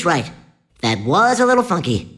Right. That was a little funky.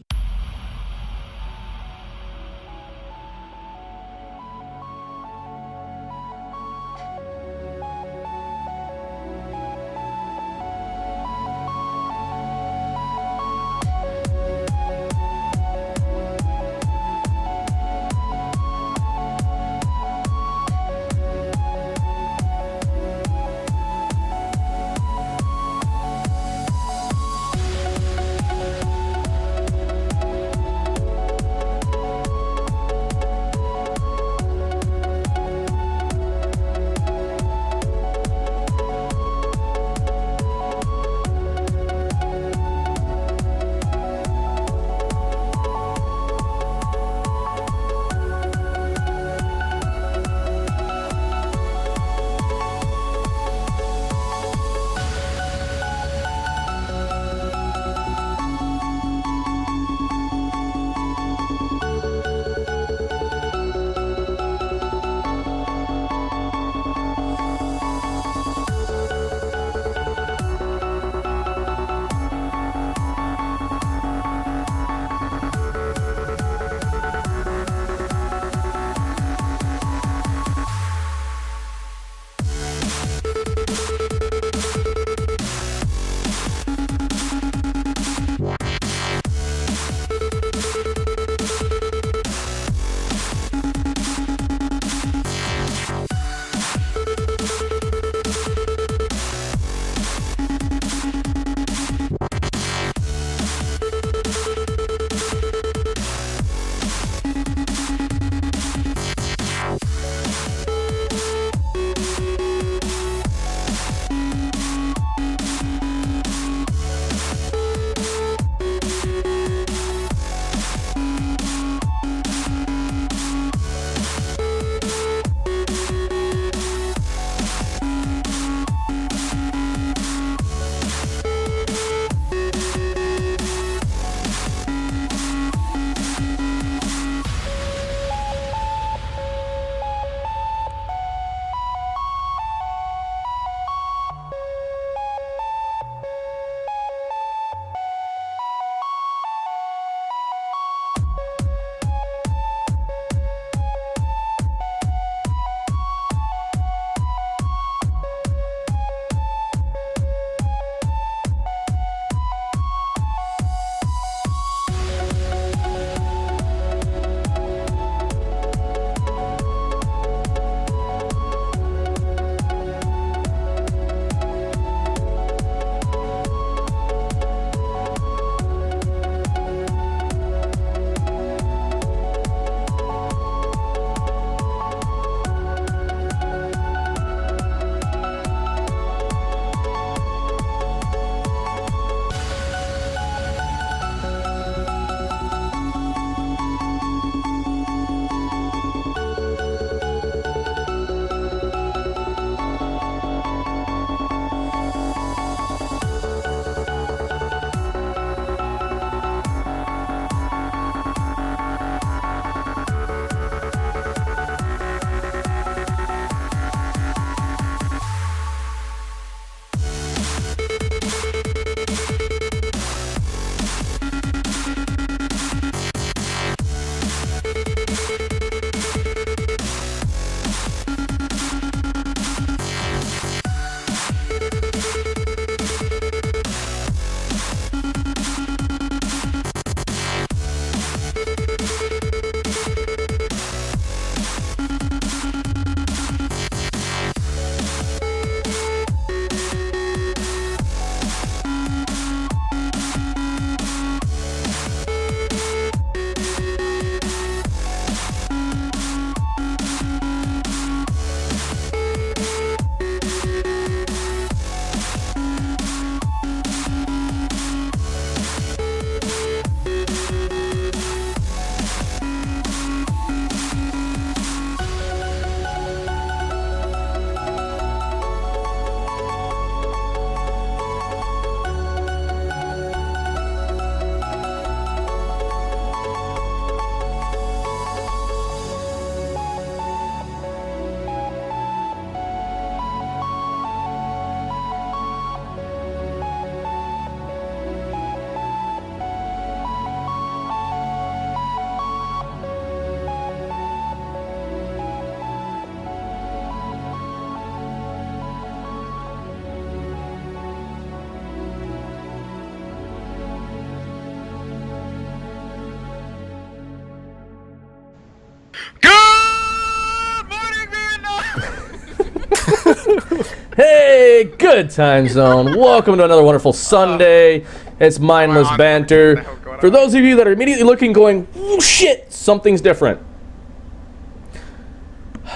a good time zone. Welcome to another wonderful Sunday. It's Mindless Banter. For those of you that are immediately looking, going, oh, shit, something's different.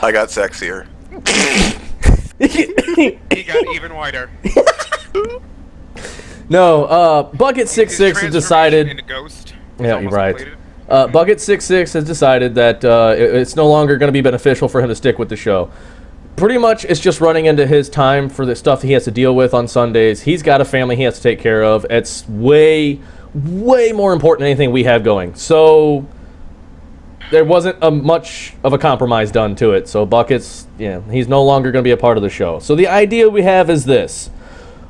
I got sexier. He got even wider. No, Bucket66 has decided. Into Ghost. Yeah, you're right. Bucket66 has decided that it's no longer going to be beneficial for him to stick with the show. Pretty much, it's just running into his time for the stuff he has to deal with on Sundays. He's got a family he has to take care of. It's way, way more important than anything we have going. So there wasn't much of a compromise done to it. So Buckets, he's no longer going to be a part of the show. So the idea we have is this.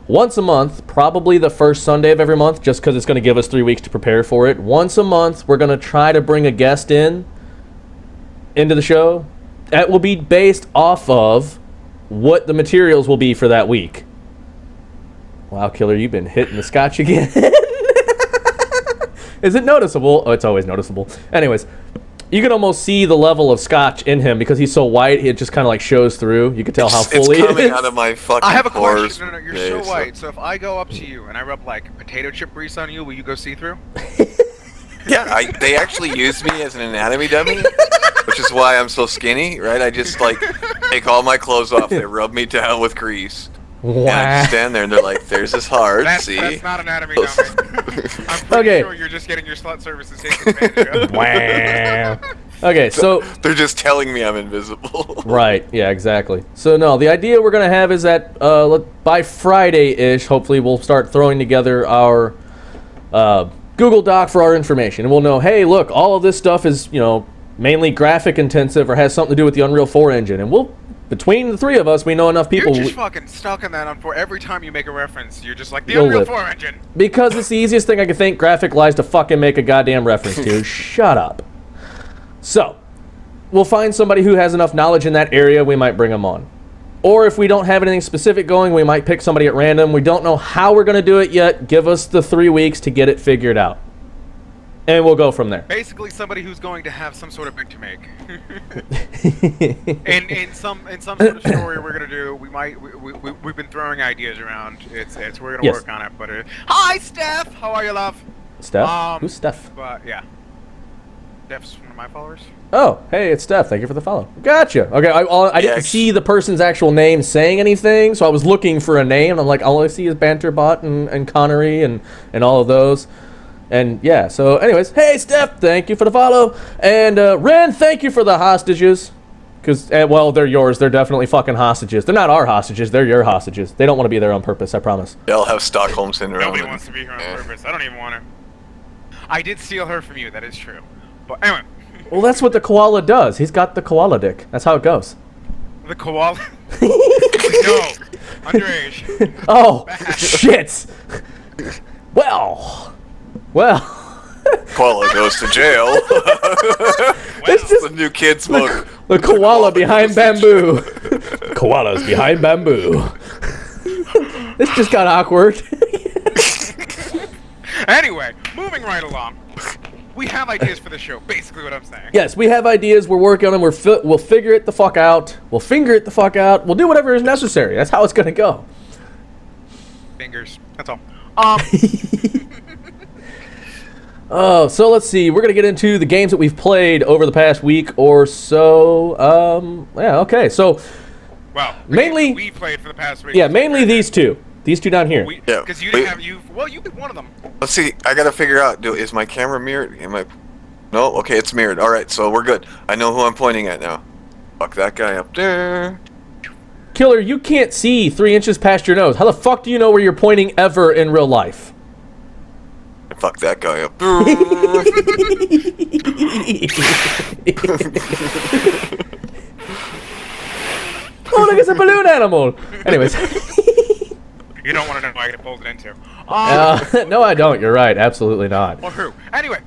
Once a month, probably the first Sunday of every month, just because it's going to give us 3 weeks to prepare for it. Once a month, we're going to try to bring a guest into the show. That will be based off of what the materials will be for that week. Wow, Killer, you've been hitting the scotch again. Is it noticeable? Oh, it's always noticeable. Anyways, you can almost see the level of scotch in him because he's so white. It just kind of like shows through. You can tell how full he is. It's coming out of my fucking I have a pores. question. No, you're so white. So if I go up to you and I rub like potato chip grease on you, will you go see through? Yeah, they actually use me as an anatomy dummy, which is why I'm so skinny, right? I just like take all my clothes off. They rub me down with grease. Wow. And I just stand there and they're like, "There's his heart." See? That's not anatomy dummy. I'm pretty sure you're just getting your slut services taken advantage of. Wow. Okay, so they're just telling me I'm invisible. Right. Yeah. Exactly. So no, the idea we're gonna have is that by Friday-ish, hopefully, we'll start throwing together our Google Doc for our information, and we'll know, hey, look, all of this stuff is mainly graphic intensive or has something to do with the Unreal 4 engine, and we'll. Between the three of us, we know enough people. You're just fucking stuck on that for every time you make a reference. You're just like, the You'll Unreal live. 4 engine. Because it's the easiest thing I can think graphic lies to fucking make a goddamn reference to. Shut up. So, we'll find somebody who has enough knowledge in that area, we might bring them on. Or if we don't have anything specific going, we might pick somebody at random. We don't know how we're going to do it yet. Give us the 3 weeks to get it figured out. And we'll go from there. Basically, somebody who's going to have some sort of bit to make. in some sort of story we're gonna do, we've been throwing ideas around. It's we're gonna work on it. But hi, Steph. How are you, love? Steph? Who's Steph? But yeah, Steph's one of my followers. Oh, hey, it's Steph. Thank you for the follow. Gotcha. Okay, I didn't see the person's actual name saying anything, so I was looking for a name. I'm like, all I see is Banterbot and Connery and all of those. And yeah, so anyways, hey Steph, thank you for the follow. And Ren, thank you for the hostages. Because, well, they're yours. They're definitely fucking hostages. They're not our hostages. They're your hostages. They don't want to be there on purpose, I promise. They'll have Stockholm Syndrome. Nobody wants to be here on purpose. I don't even want her. I did steal her from you, that is true. But anyway. Well, that's what the koala does. He's got the koala dick. That's how it goes. The koala? No. Underage. Oh, shit. Well. Koala goes to jail. It's just the new kids book. The koala behind bamboo. Koalas behind bamboo. This just got awkward. Anyway, moving right along. We have ideas for the show, basically what I'm saying. Yes, we have ideas. We're working on them. We'll figure it the fuck out. We'll finger it the fuck out. We'll do whatever is necessary. That's how it's going to go. Fingers. That's all. Oh, so let's see. We're going to get into the games that we've played over the past week or so. Yeah, okay. So, well, mainly we played for the past week. Yeah, mainly these two. These two down here. Yeah. Because you didn't have you. Well, you did one of them. Let's see. I gotta figure out. Is my camera mirrored? No. Okay, it's mirrored. All right, so we're good. I know who I'm pointing at now. Fuck that guy up there. Killer, you can't see 3 inches past your nose. How the fuck do you know where you're pointing ever in real life? Fuck that guy up there. Oh, look, it's a balloon animal. Anyways. You don't want to know who I get pulled it into. No, I don't. You're right. Absolutely not. Or who? Anyway.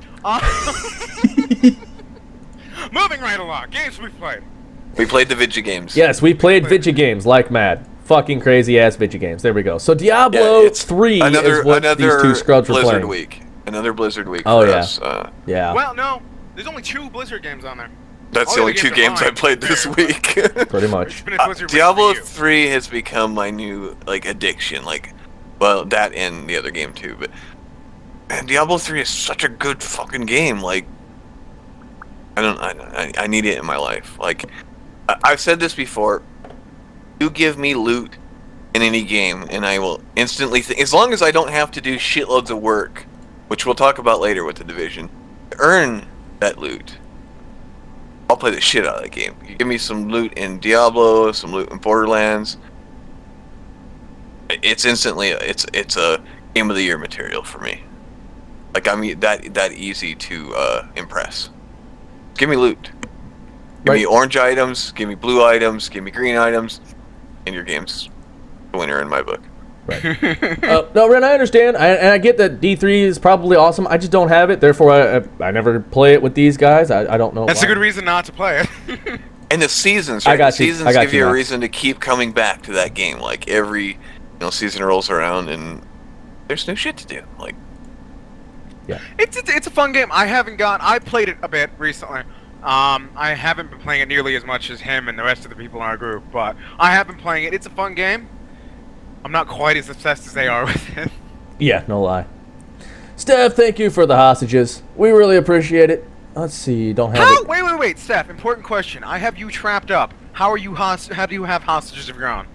Moving right along. Games we've played. We played the Vidya games. Yes, we played Vidya games like mad. Fucking crazy ass Vidya games. There we go. So Diablo 3 is what these two scrubs were playing. Week. Another Blizzard week oh, for yeah. us. Yeah. Well, no. There's only 2 Blizzard games on there. That's the only two games I played this week. Pretty much. Diablo 3 has become my new addiction. Well, that and the other game too. But man, Diablo 3 is such a good fucking game. I need it in my life. I've said this before. You give me loot in any game, and I will instantly as long as I don't have to do shitloads of work, which we'll talk about later with the Division, earn that loot. I'll play the shit out of that game. You give me some loot in Diablo, some loot in Borderlands. It's instantly it's a game of the year material for me. I'm that easy to impress. Give me loot. Give me orange items. Give me blue items. Give me green items, and your game's the winner in my book. Right. No, Ren, I understand. I get that D3 is probably awesome. I just don't have it. Therefore, I never play it with these guys. I don't know. That's a good reason not to play it. And the seasons, right? The seasons give you a reason to keep coming back to that game. Every season rolls around and there's new shit to do. Yeah, it's a fun game. I played it a bit recently. I haven't been playing it nearly as much as him and the rest of the people in our group, but I have been playing it. It's a fun game. I'm not quite as obsessed as they are with it. Yeah, no lie. Steph, thank you for the hostages. We really appreciate it. Let's see, don't have it. Wait, Steph, important question. I have you trapped up. How do you have hostages of your own?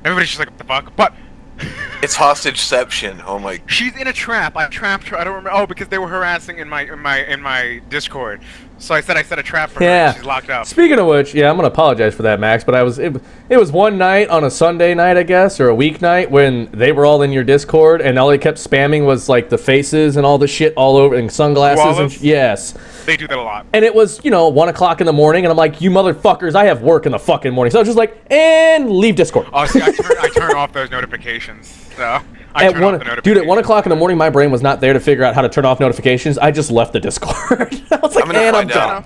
Everybody's just like, what the fuck? But it's hostageception. Oh my. She's in a trap. I trapped her. I don't remember. Oh, because they were harassing in my Discord. So I set a trap for her. And she's locked up. Speaking of which, yeah, I'm gonna apologize for that, Max. But it was one night on a Sunday night, I guess, or a weeknight when they were all in your Discord, and all they kept spamming was the faces and all the shit all over, and sunglasses. And yes. They do that a lot. And it was 1 o'clock in the morning, and I'm like, you motherfuckers, I have work in the fucking morning. So I was just like, and leave Discord. Oh, see, I turn off those notifications. So at 1 o'clock in the morning, my brain was not there to figure out how to turn off notifications. I just left the Discord. I was like, I'm done.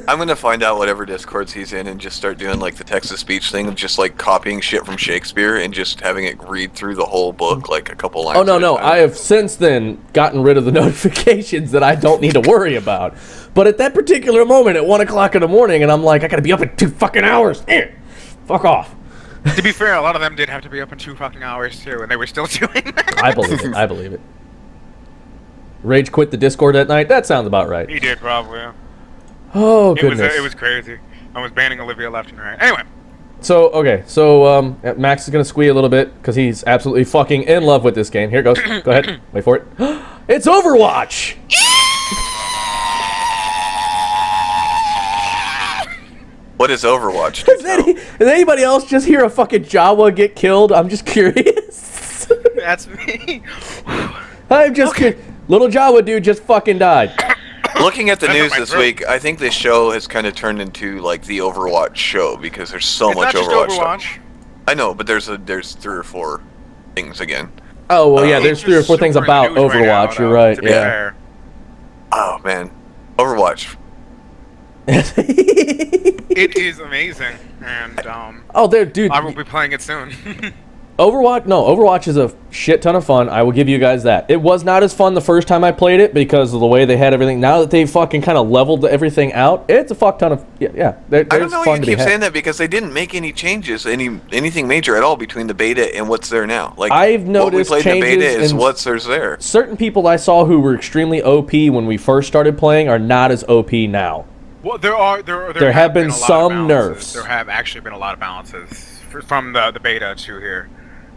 I'm gonna find out whatever Discords he's in and just start doing the text-to-speech thing of just copying shit from Shakespeare and just having it read through the whole book a couple lines. Oh no! I have since then gotten rid of the notifications that I don't need to worry about. But at that particular moment, at 1 o'clock in the morning, and I'm like, I gotta be up in 2 fucking hours. Fuck off. To be fair, a lot of them did have to be up in 2 fucking hours too, and they were still doing that. I believe it. Rage quit the Discord that night? That sounds about right. He did, probably, yeah. Oh, goodness. It was crazy. I was banning Olivia left and right. Anyway. So Max is going to squee a little bit, because he's absolutely fucking in love with this game. Here it goes. Go ahead. Wait for it. It's Overwatch! What is Overwatch? Did anybody else just hear a fucking Jawa get killed? I'm just curious. That's me. I'm just kidding. Little Jawa dude just fucking died. Looking at the news this week, I think this show has kind of turned into the Overwatch show because there's so much Overwatch stuff. I know, but there's 3 or 4 things again. Oh well, yeah. There's 3 or 4 things about Overwatch. You're right. Yeah. Oh man, Overwatch. It is amazing, and dude, I will be playing it soon. Overwatch is a shit ton of fun. I will give you guys that. It was not as fun the first time I played it because of the way they had everything. Now that they've fucking kind of leveled everything out, it's a fuck ton of I don't know why you keep saying that because they didn't make any changes, anything major at all between the beta and what's there now. I've noticed what we played in the beta is what's there. Certain people I saw who were extremely OP when we first started playing are not as OP now. Well, there have been some nerfs. There have actually been a lot of balances from the beta to here.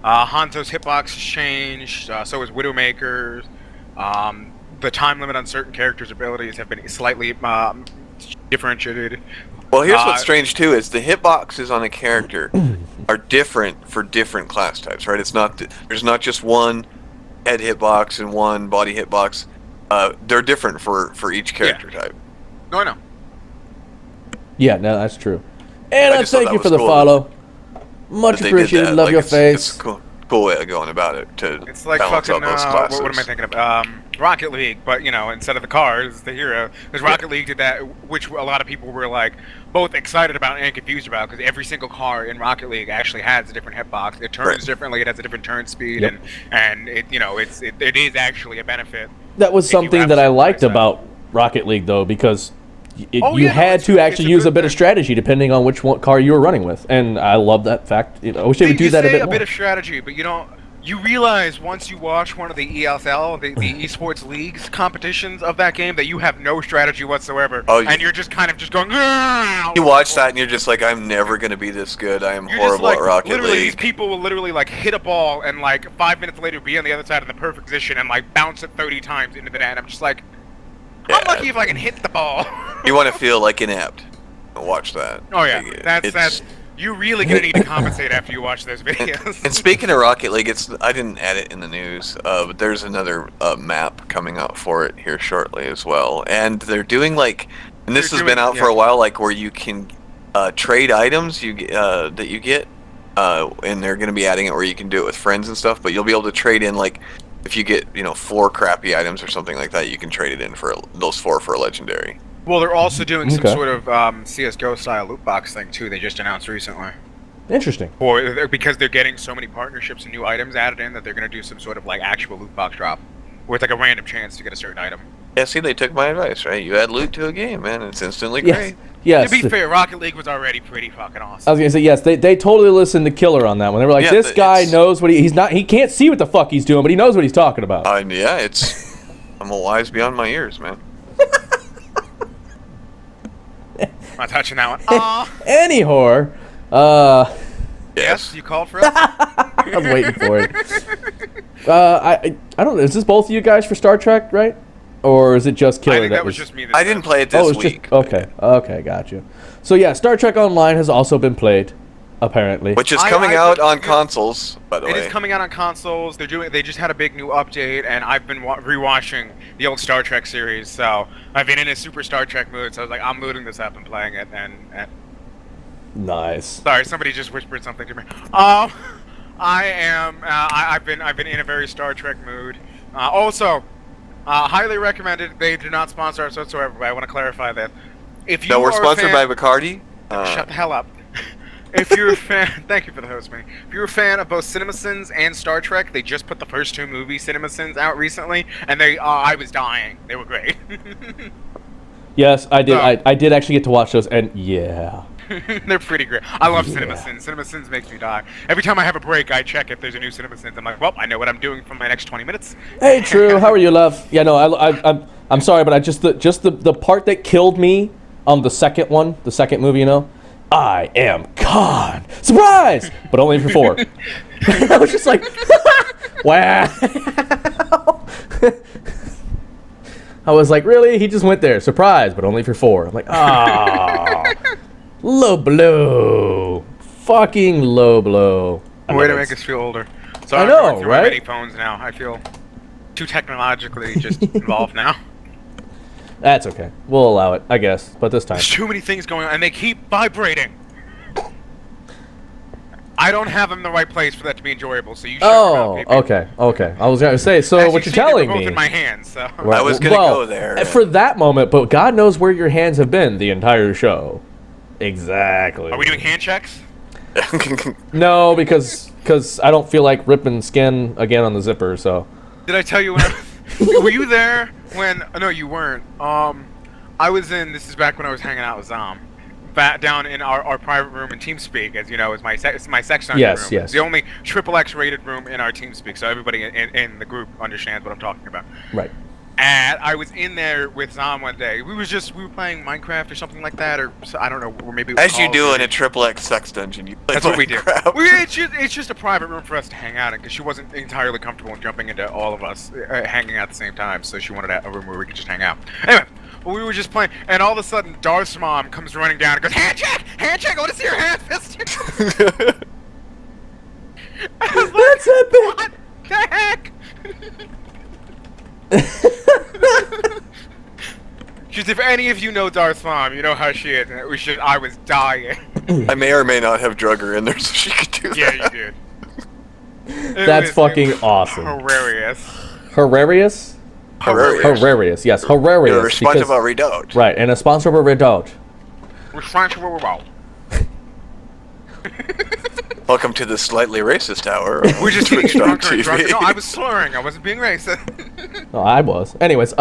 Hanzo's hitbox has changed, so has Widowmaker's. The time limit on certain characters' abilities have been slightly differentiated. Well, here's what's strange too: is the hitboxes on a character are different for different class types, right? It's not there's not just one head hitbox and one body hitbox. They're different for each character type. No, I know. Yeah, no, that's true. And I thank you for the follow. Much appreciated. Love your face. It's a cool way of going about it to it's like balance fucking, out those classes. What am I thinking of? Rocket League, but instead of the cars, the hero. Because Rocket League did that, which a lot of people were both excited about and confused about, because every single car in Rocket League actually has a different hitbox. It turns differently. It has a different turn speed, and it it is actually a benefit. That was something that I liked about Rocket League, though, because you had to actually use a bit of strategy depending on which car you were running with, and I love that fact. I wish they would do that a bit more. A bit of strategy, but you realize once you watch one of the ESL, the esports leagues competitions of that game, that you have no strategy whatsoever, and you're just kind of just going. You watch that and you're just like, I'm never gonna be this good. I am horrible at Rocket League. Literally, these people will literally like hit a ball and like 5 minutes later be on the other side in the perfect position and like bounce it 30 times into the net. I'm just like, I'm lucky if I can hit the ball. You want to feel like inept. Watch that. Oh yeah, that's. You're really gonna need to compensate after you watch those videos. And speaking of Rocket League, I didn't add it in the news, but there's another map coming out for it here shortly as well. And they're doing and this has been out for a while, where you can trade items that you get, and they're gonna be adding it where you can do it with friends and stuff. But you'll be able to trade in if you get 4 crappy items or something like that, you can trade it in for those 4 for a legendary. Well, they're also doing some sort of CSGO style loot box thing too. They just announced recently. Interesting. Because they're getting so many partnerships and new items added in that they're going to do some sort of actual loot box drop with a random chance to get a certain item. Yeah, see, they took my advice, right? You add loot to a game, man, it's instantly great. Yes. To be fair, Rocket League was already pretty fucking awesome. I was gonna say yes. They totally listened to Killer on that one. They were like, this guy knows what he's not. He can't see what the fuck he's doing, but he knows what he's talking about. I'm a wise beyond my years, man. Not touching that one. Aww. Any whore. Yes, you called for us? I was waiting for it. I don't know. Is this both of you guys for Star Trek, right? Or is it just Killer? I think that was just me. I didn't play it this week. Okay, gotcha. So yeah, Star Trek Online has also been played, apparently. Which is coming out on consoles, by the way. It is coming out on consoles. They just had a big new update, and I've been rewatching the old Star Trek series, so I've been in a super Star Trek mood. So I was like, I'm loading this up and playing it, and nice. Sorry, somebody just whispered something to me. I've been in a very Star Trek mood. Also, highly recommended. They do not sponsor us whatsoever, but I want to clarify that. No, we're sponsored by Bacardi. Shut the hell up. If you're a fan, thank you for the host, man. If you're a fan of both CinemaSins and Star Trek, they just put the first 2 movies, CinemaSins, out recently, and I was dying. They were great. Yes, I did. I did actually get to watch those, and yeah. They're pretty great. I love CinemaSins. CinemaSins makes me die. Every time I have a break, I check if there's a new CinemaSins. I'm like, well, I know what I'm doing for my next 20 minutes. Hey, True, how are you, love? Yeah, no, I'm sorry, but the part that killed me on the second movie, I am Khan. Surprise! But only for 4. I was just like, wow. I was like, really? He just went there. Surprise, but only for 4. I'm like, ah. Low blow. Fucking low blow. Way to make us feel older. So I I'm know, going through right? my many phones now. I feel too technologically just involved now. That's okay. We'll allow it, I guess. But this time. There's too many things going on, and they keep vibrating. I don't have them in the right place for that to be enjoyable, so you should. Okay. I was gonna say. So As what you you're see, telling they were me? both in my hands. So. I was gonna go there for that moment, but God knows where your hands have been the entire show. Exactly. Are we doing hand checks? No, because I don't feel like ripping skin again on the zipper. So. Did I tell you when? Were you there when? No, you weren't. I was in. This is back when I was hanging out with Zom. Back down in our private room in TeamSpeak, as you know, is my sex dungeon room. Yes. It's the only XXX rated room in our TeamSpeak, so everybody in the group understands what I'm talking about. Right. And I was in there with Zom one day. We were playing Minecraft or something like that, or I don't know, or maybe. As you do in a XXX sex dungeon, you play That's what we do. Minecraft. It's just a private room for us to hang out in, because she wasn't entirely comfortable in jumping into all of us hanging out at the same time, so she wanted a room where we could just hang out. Anyway. We were just playing, and all of a sudden, Darth's mom comes running down and goes, hand check! I want to see your hand, mister! That's a bit. What the heck? Because if any of you know Darth's mom, you know how she is. I was dying. I may or may not have drug her in there so she could do that. Yeah, you did. That's fucking awesome. Hilarious. Hilarious. Yes, hilarious. You're responsible for Redoubt. Right, and a sponsor for Redoubt. Responsible for Welcome to the slightly racist hour. We're just Twitch drunk. TV. No, I was slurring. I wasn't being racist. No, I was. Anyways,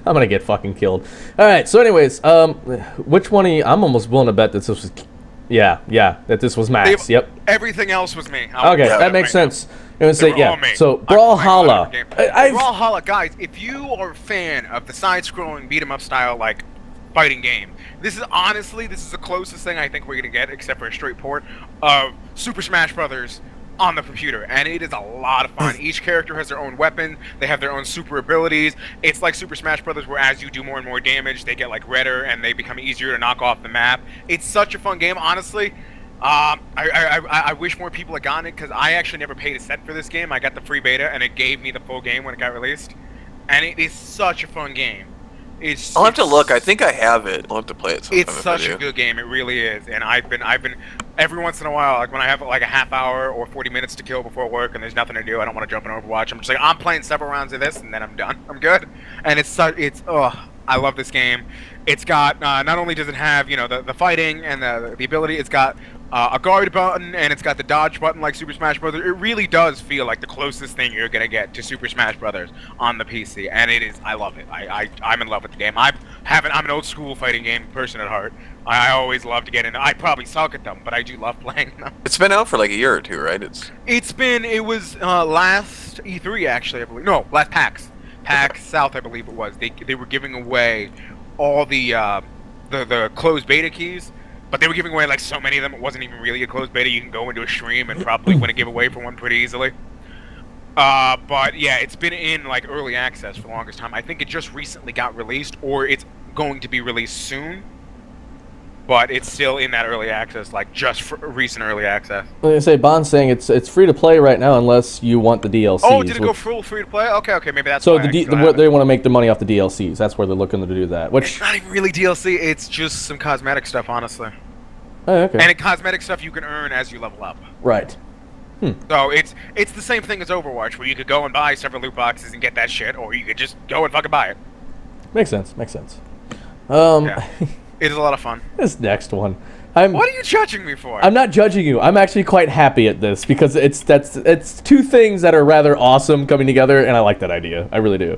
I'm gonna get fucking killed. All right. So, anyways, which one? I'm almost willing to bet that this was, that this was Max. Yep. Everything else was me. Okay, that makes sense. I'm gonna say all me. So Brawlhalla. Brawlhalla, guys. If you are a fan of the side-scrolling beat 'em up style like fighting game, this is the closest thing I think we're gonna get, except for a straight port of Super Smash Brothers on the computer, and it is a lot of fun. Each character has their own weapon, they have their own super abilities. It's like Super Smash Brothers, where as you do more and more damage, they get like redder and they become easier to knock off the map. It's such a fun game, honestly. I wish more people had gotten it, because I actually never paid a cent for this game. I got the free beta, and it gave me the full game when it got released, and it is such a fun game. I'll have to look. I think I have it. I'll have to play it sometime. It's such a good game. It really is. And I've been every once in a while, like when I have like a half hour or 40 minutes to kill before work and there's nothing to do, I don't want to jump in Overwatch. I'm just like, I'm playing several rounds of this and then I'm done. I'm good. And I love this game. It's got not only does it have the fighting and the ability, it's got a guard button, and it's got the dodge button like Super Smash Brothers. It really does feel like the closest thing you're gonna get to Super Smash Brothers on the PC, and it is. I love it. I'm in love with the game. I'm an old school fighting game person at heart. I always love to get into. I probably suck at them, but I do love playing them. It's been out for like a year or two, right? It was last E3 actually, I believe. No, last PAX South, I believe it was. They were giving away all the closed beta keys. But they were giving away like so many of them, it wasn't even really a closed beta. You can go into a stream and probably win a giveaway for one pretty easily. But yeah, it's been in like early access for the longest time. I think it just recently got released, or it's going to be released soon. But it's still in that early access, like just for recent early access. Like I say, Bond's saying it's free to play right now unless you want the DLCs. Oh, did it go full free to play? Okay, maybe that's so why. They want to make the money off the DLCs. That's where they're looking to do that. Which it's not even really DLC. It's just some cosmetic stuff, honestly. Oh, okay. And cosmetic stuff you can earn as you level up. Right. So it's the same thing as Overwatch, where you could go and buy several loot boxes and get that shit, or you could just go and fucking buy it. Makes sense. Yeah. It is a lot of fun. This next one. What are you judging me for? I'm not judging you. I'm actually quite happy at this because it's two things that are rather awesome coming together, and I like that idea. I really do.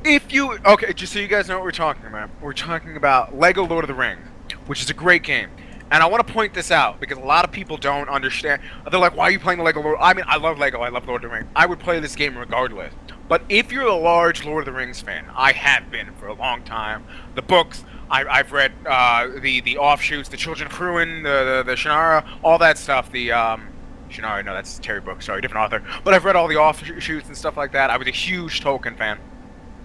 Okay, just so you guys know what we're talking about. We're talking about Lego Lord of the Rings, which is a great game. And I want to point this out because a lot of people don't understand. They're like, why are you playing the Lego Lord? I mean, I love Lego. I love Lord of the Rings. I would play this game regardless. But if you're a large Lord of the Rings fan, I have been for a long time. The books, I've read the offshoots, the Children of Ruin, the Shannara, all that stuff. The Shannara, no, that's Terry Brooks. Sorry, different author. But I've read all the offshoots and stuff like that. I was a huge Tolkien fan.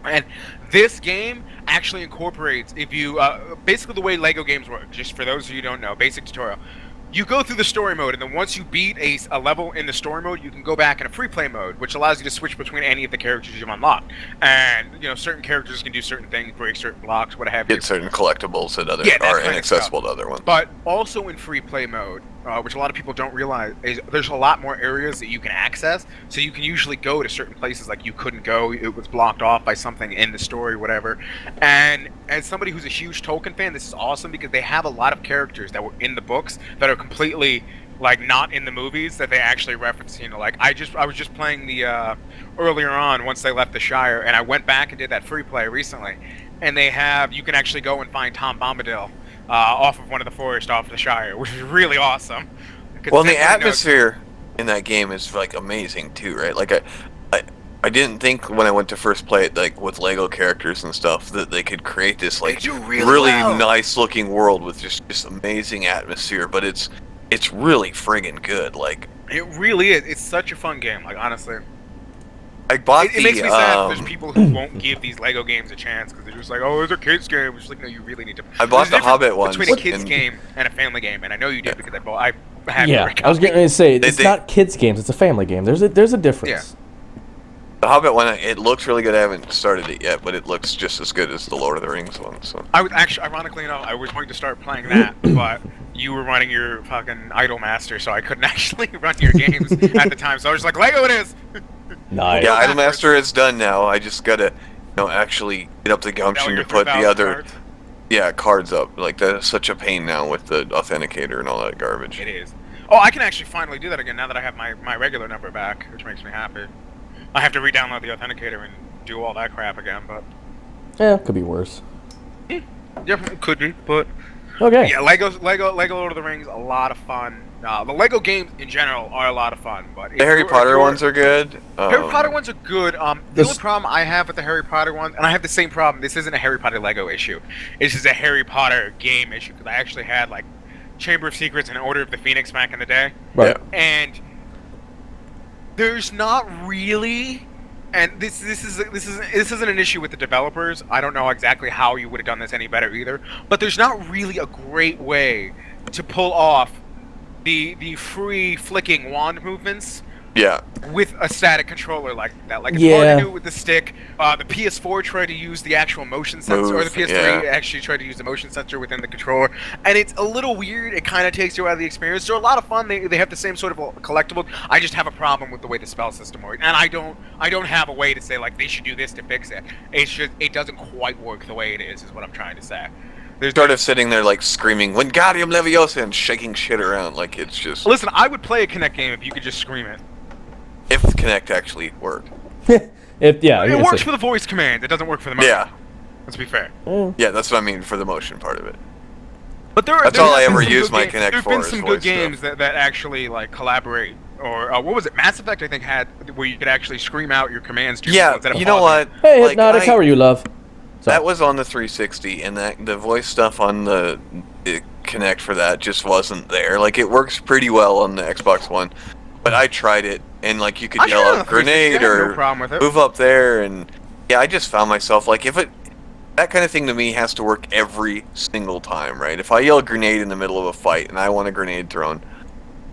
And this game actually incorporates, basically the way Lego games work, just for those of you who don't know, basic tutorial. You go through the story mode, and then once you beat a level in the story mode, you can go back in a free play mode, which allows you to switch between any of the characters you've unlocked. And, certain characters can do certain things, break certain blocks, what have you. Get certain collectibles that are inaccessible to other ones. But also in free play mode, which a lot of people don't realize, is there's a lot more areas that you can access, so you can usually go to certain places like you couldn't go, it was blocked off by something in the story, whatever. And as somebody who's a huge Tolkien fan, this is awesome because they have a lot of characters that were in the books that are completely like not in the movies that they actually reference. Like I was just playing the earlier on once they left the Shire, and I went back and did that free play recently, and you can actually go and find Tom Bombadil off of one of the forests off the Shire, which is really awesome. Well, the atmosphere in that game is like amazing too, right? Like I didn't think when I went to first play it, like with Lego characters and stuff, that they could create this like really nice looking world with just amazing atmosphere. But it's really friggin' good. Like it really is. It's such a fun game. Like honestly, I bought it makes me sad if there's people who won't give these Lego games a chance because they're just like, oh, it's a kids game. Which is like, no, you really need to. I bought the Hobbit one between a kids game and a family game, and I know you did because I had. Yeah, I was going to say it's not kids games; it's a family game. There's a difference. Yeah. The Hobbit one, it looks really good. I haven't started it yet, but it looks just as good as the Lord of the Rings one. So I was actually, ironically enough, I was going to start playing that, but you were running your fucking Idol Master, so I couldn't actually run your games at the time. So I was just like, Lego, it is. Nice. Yeah, Idol Master is done now. I just gotta, actually get up the gumption to put the other, cards up. Like that's such a pain now with the authenticator and all that garbage. It is. Oh, I can actually finally do that again now that I have my regular number back, which makes me happy. I have to re-download the authenticator and do all that crap again, but... Yeah, could be worse. Yeah, it could be, but Okay. yeah, Lego Lord of the Rings, a lot of fun. The Lego games in general are a lot of fun, but The Harry Potter ones are good. Harry Potter ones are good. The only problem I have with the Harry Potter ones, and I have the same problem. This isn't a Harry Potter Lego issue. It's just a Harry Potter game issue because I actually had like Chamber of Secrets and Order of the Phoenix back in the day, Right. and there's not really. And this isn't an issue with the developers. I don't know exactly how you would have done this any better either. But there's not really a great way to pull off the free flicking wand movements. Yeah. With a static controller like that, like it's hard to do it with the stick. The PS4 tried to use the actual motion sensor, or the PS3 actually tried to use the motion sensor within the controller, and it's a little weird. It kind of takes you out of the experience. They're a lot of fun. They have the same sort of collectible. I just have a problem with the way the spell system works, and I don't have a way to say like they should do this to fix it. It's just it doesn't quite work the way it is what I'm trying to say. There's sort of sitting there like screaming Wingardium Leviosa and shaking shit around like it's just. Listen, I would play a Kinect game if you could just scream it. If Kinect actually worked. It works for the voice command. It doesn't work for the motion. Yeah. Let's be fair. Yeah, that's what I mean for the motion part of it. But that's all I ever use my Kinect for. There's been some good games that actually like collaborate. Or what was it? Mass Effect, I think, had where you could actually scream out your commands to people instead of you know what? Hey, Hypnotic, how are you, love? That was on the 360, and the voice stuff on the Kinect for that just wasn't there. Like, it works pretty well on the Xbox One, but I tried it, and like you could yell out grenade or move up there, and yeah, I just found myself like that kind of thing to me has to work every single time, right? If I yell grenade in the middle of a fight and I want a grenade thrown,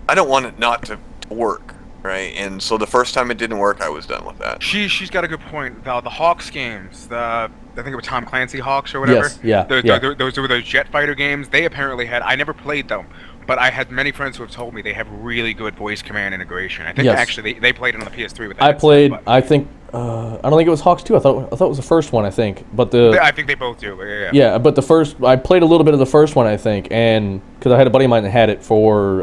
I don't want it not to work, right? And so the first time it didn't work, I was done with that. She's got a good point. The Hawks games, I think it was Tom Clancy Hawks or whatever. Yes, yeah. Those were those jet fighter games. They apparently had. I never played them, but I had many friends who have told me they have really good voice command integration. I think actually they played it on the PS3 with that. I played. I think. I don't think it was Hawks 2. I thought it was the first one. I think, but I think they both do. Yeah. Yeah, but the first. I played a little bit of the first one. I think, and because I had a buddy of mine that had it for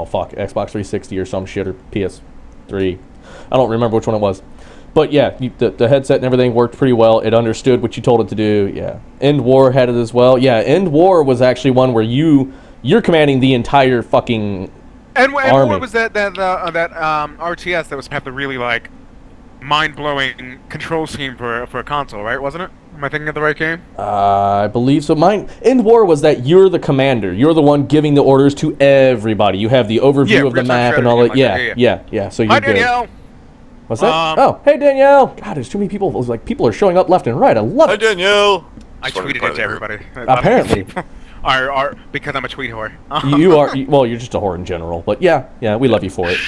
Xbox 360 or some shit or PS3. I don't remember which one it was. But yeah, the headset and everything worked pretty well. It understood what you told it to do. Yeah, End War had it as well. Yeah, End War was actually one where you're commanding the entire fucking End army. War was that RTS that was have the really like mind-blowing control scheme for a console, right? Wasn't it? Am I thinking of the right game? I believe so. End War was that you're the commander. You're the one giving the orders to everybody. You have the overview of the map and all that. Yeah. So you're Hi, Danielle. good. What's that? Oh, hey Danielle. God, there's too many people. It was like people are showing up left and right. I love it. Hi Danielle. I tweeted it to everybody. Apparently. Are because I'm a tweet whore. You are. Well, you're just a whore in general. But yeah, we love you for it.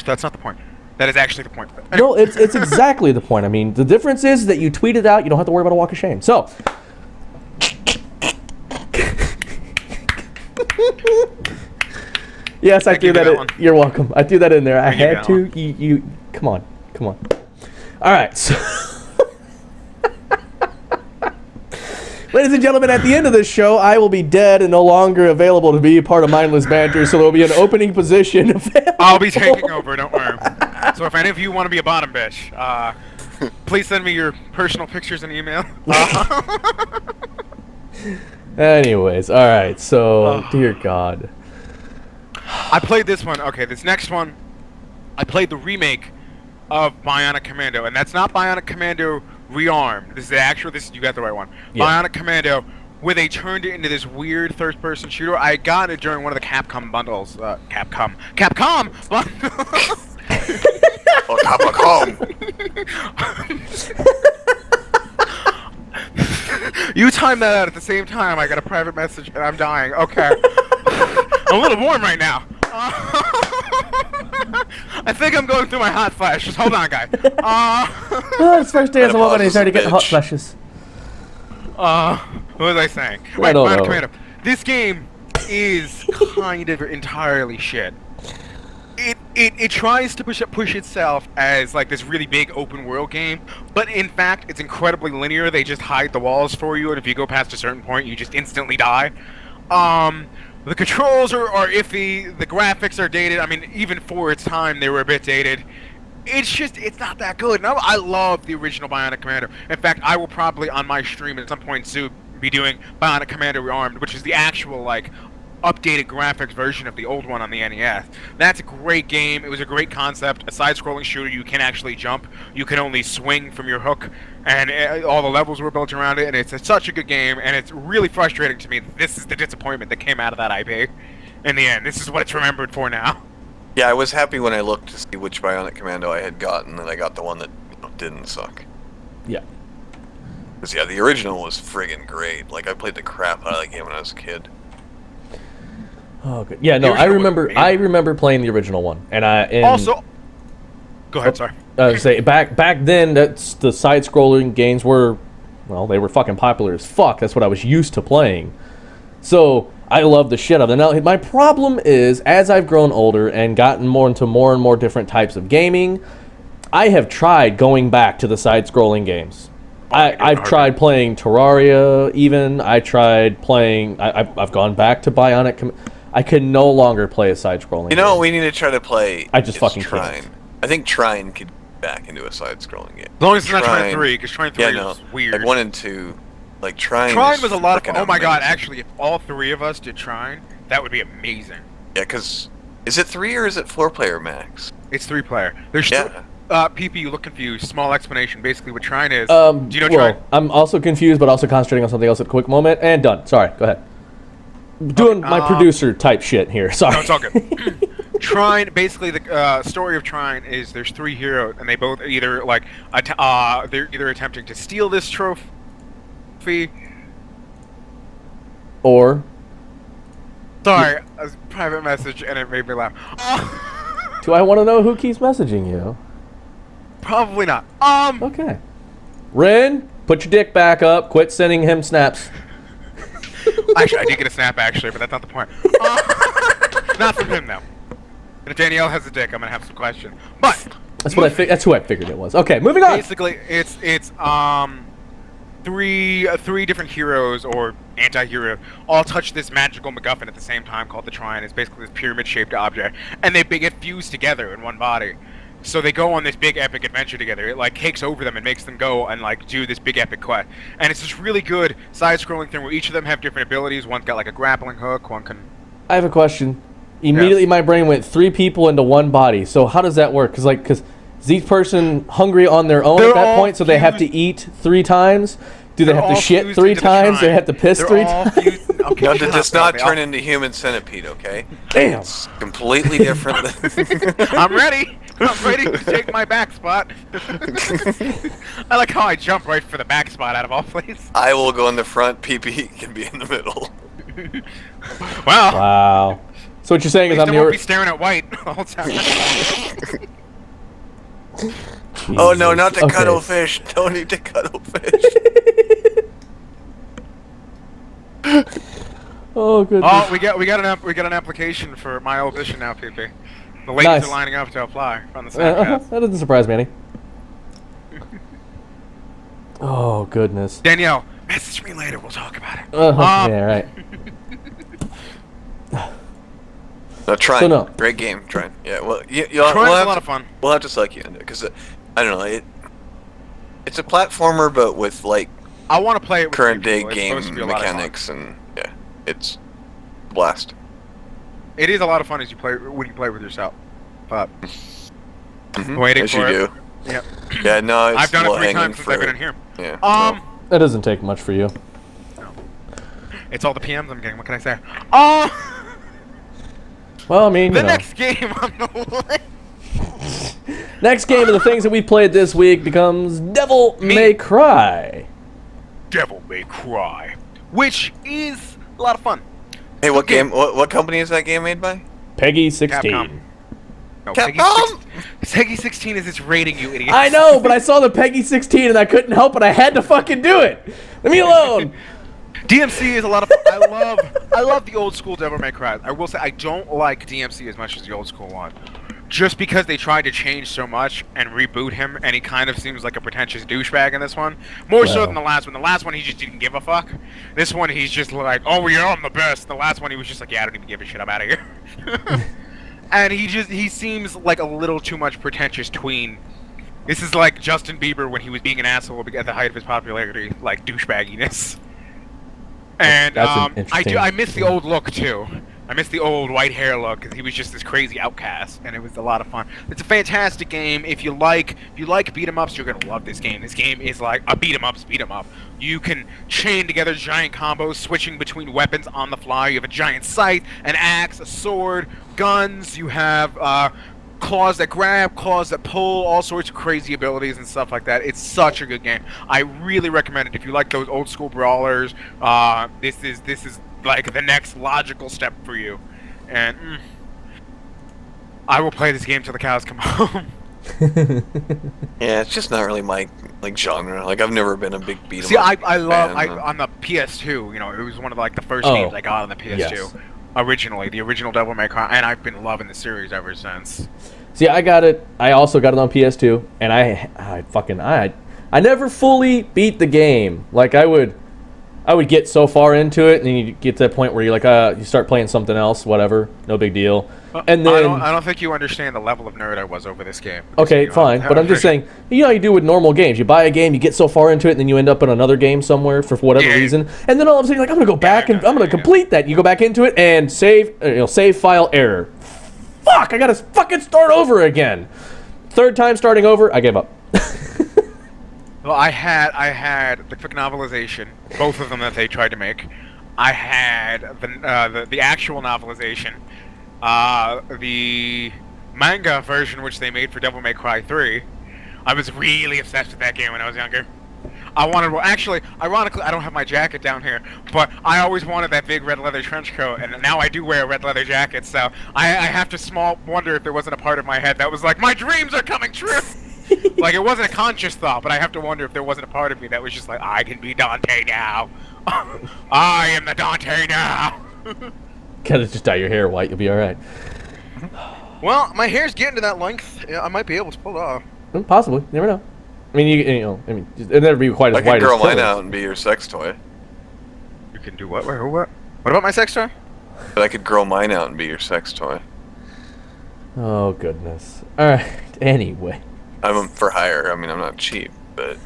That's not the point. That is actually the point. No, it's exactly the point. I mean, the difference is that you tweet it out. You don't have to worry about a walk of shame. So. Yes, I threw that. You're welcome. I threw that in there. I had to. You. Come on. All right. So. Ladies and gentlemen, at the end of this show, I will be dead and no longer available to be a part of Mindless Banter, so there will be an opening position available. I'll be taking over, don't worry. So if any of you want to be a bottom bitch, please send me your personal pictures and email. Anyways, all right, so, dear God. I played this one. Okay, this next one, I played the remake of Bionic Commando, and that's not Bionic Commando Rearmed. This is you got the right one. Yeah. Bionic Commando, where they turned it into this weird third-person shooter. I got it during one of the Capcom bundles. Capcom bundles. Oh, Capcom. You timed that out at the same time. I got a private message, and I'm dying. Okay. I'm a little warm right now. I think I'm going through my hot flashes. Hold on, guy. It's first day as a woman. He's already getting hot flashes. What was I saying? I don't know. Commando. This game is kind of entirely shit. It tries to push itself as like this really big open world game, but in fact it's incredibly linear. They just hide the walls for you, and if you go past a certain point, you just instantly die. The controls are iffy. The graphics are dated. I mean, even for its time, they were a bit dated. It's not that good. And I love the original Bionic Commando. In fact, I will probably on my stream at some point soon be doing Bionic Commando Rearmed, which is the actual like updated graphics version of the old one on the NES. That's a great game. It was a great concept. A side-scrolling shooter. You can actually jump. You can only swing from your hook, and all the levels were built around it. And it's such a good game. And it's really frustrating to me that this is the disappointment that came out of that IP. In the end, this is what it's remembered for now. Yeah, I was happy when I looked to see which Bionic Commando I had gotten, and I got the one that didn't suck. Yeah. Because, yeah, the original was friggin' great. Like, I played the crap out of that game when I was a kid. Oh, good. Yeah, no, I remember playing the original one, and also. Go ahead, sorry. Say back then, that's the side-scrolling games were, well, they were fucking popular as fuck. That's what I was used to playing. So I love the shit out of them. Now, my problem is, as I've grown older and gotten more into more and more different types of gaming, I have tried going back to the side-scrolling games. I've tried playing Terraria, even. I tried playing. I've gone back to Bionic. I can no longer play a side-scrolling. You know what we need to try to play? I just fucking Trine. can't. I think Trine could get back into a side-scrolling game. As long as it's not Trine 3, because Trine 3 is weird. Like 1 and 2, like Trine. Trine was a lot of fun. Oh my god! amazing. Actually, if all 3 of us did Trine, that would be amazing. Yeah, because is it 3 or is it 4-player max? It's 3-player. There's PP, you look confused. Small explanation. Basically, what Trine is. Do you know Trine? I'm also confused, but also concentrating on something else at a quick moment. And done. Sorry. Go ahead. Doing my producer type shit here. Sorry. No, it's all good. Trine, basically, the story of Trine is there's 3 heroes, and they both either like they're either attempting to steal this trophy. Or. Sorry, a private message, and it made me laugh. Do I want to know who keeps messaging you? Probably not. Okay. Ren, put your dick back up. Quit sending him snaps. Actually, I did get a snap, actually, but that's not the point. Not from him, though. And if Danielle has a dick, I'm gonna have some questions. But that's what that's who I figured it was. Okay, moving on. Basically, it's three different heroes or anti-hero all touch this magical MacGuffin at the same time called the Trine. It's basically this pyramid-shaped object, and they get fused together in one body. So they go on this big epic adventure together. It like takes over them and makes them go and like do this big epic quest. And it's this really good side-scrolling thing where each of them have different abilities. One's got like a grappling hook. One can. I have a question. Immediately, my brain went 3 people into one body. So how does that work? Because is each person hungry on their own at that point? So they have to eat 3 times. Do they have to shit 3 times? Do they have to piss 3 times? Okay, no, does not turn into human centipede, okay? Damn. It's completely different. I'm ready. I'm ready to take my back spot. I like how I jump right for the back spot out of all places. I will go in the front. PP can be in the middle. Wow. So what you're saying is I'm won't be staring at white all the time. Oh no, not the cuttlefish. Don't need the cuttlefish. Oh goodness. Oh, we got an application for my audition now, PP. The ladies are lining up to apply on the Snapchat. That doesn't surprise me any. Oh goodness. Danielle, message me later. We'll talk about it. Yeah, right. No, Trine. So, no. Great game, Trine. Yeah, well, Trine's a lot of fun. We'll have to suck you into it because I don't know. It's a platformer, but with like I want to play it with current day people. game mechanics, and yeah, it's a blast. It is a lot of fun as you play when you play with yourself. But waiting as for you it. do. Yep. Yeah, no, I've done it 3 times since I've been in here. Yeah. That doesn't take much for you. No. It's all the PMs I'm getting. What can I say? Well, I mean, the next game on the list. Next game of the things that we played this week becomes Devil May Cry. Devil May Cry, which is a lot of fun. Hey, what game? What company is that game made by? Peggy 16. Capcom. No, Capcom? Peggy 16 is its rating, you idiot. I know, but I saw the Peggy 16 and I couldn't help it. I had to fucking do it. Leave me alone. DMC is a lot of fun. I love the old school Devil May Cry. I will say I don't like DMC as much as the old school one. Just because they tried to change so much and reboot him, and he kind of seems like a pretentious douchebag in this one. More so than the last one. The last one, he just didn't give a fuck. This one, he's just like, oh yeah, I'm the best. The last one, he was just like, yeah, I don't even give a shit. I'm out of here. And he seems like a little too much pretentious tween. This is like Justin Bieber when he was being an asshole at the height of his popularity, like douchebagginess. And That's an interesting- I miss the old look too. I miss the old white hair look because he was just this crazy outcast, and it was a lot of fun. It's a fantastic game. If you like beat 'em ups, you're gonna love this game. This game is like a beat 'em up. You can chain together giant combos, switching between weapons on the fly. You have a giant scythe, an axe, a sword, guns. You have claws that grab, claws that pull, all sorts of crazy abilities and stuff like that. It's such a good game. I really recommend it if you like those old school brawlers. This is like the next logical step for you, and I will play this game till the cows come home. Yeah, it's just not really my genre. Like I've never been a big beat 'em See, up I love fan. on the PS2. You know, it was one of the first Oh, games I got on the PS2. yes. Originally, the original Devil May Cry, and I've been loving the series ever since. See, I got it. I also got it on PS2, and I never fully beat the game. Like I would get so far into it, and then you get to that point where you're like, you start playing something else, whatever, no big deal. And then I don't think you understand the level of nerd I was over this game. okay, fine, but I'm just saying, you know how you do with normal games. You buy a game, you get so far into it, and then you end up in another game somewhere for whatever reason, and then all of a sudden you're like, I'm gonna go back and I'm gonna complete that. You go back into it and save file error. Fuck! I gotta fucking start over again. Third time starting over, I gave up. Well, I had the quick novelization, both of them that they tried to make. I had the actual novelization, the manga version which they made for Devil May Cry 3. I was really obsessed with that game when I was younger. Actually, ironically, I don't have my jacket down here, but I always wanted that big red leather trench coat, and now I do wear a red leather jacket, so I have to wonder if there wasn't a part of my head that was like, my dreams are coming true! Like, it wasn't a conscious thought, but I have to wonder if there wasn't a part of me that was just like, I can be Dante now. I am the Dante now. Gotta just dye your hair white, you'll be alright. Well, my hair's getting to that length. Yeah, I might be able to pull it off. Possibly, you never know. I mean, it'll never be quite I as white could as grow mine Tilly's. out and be your sex toy. You can do what? What? What about my sex toy? But I could grow mine out and be your sex toy. Oh, goodness. Alright, anyway. I'm for hire. I mean, I'm not cheap, but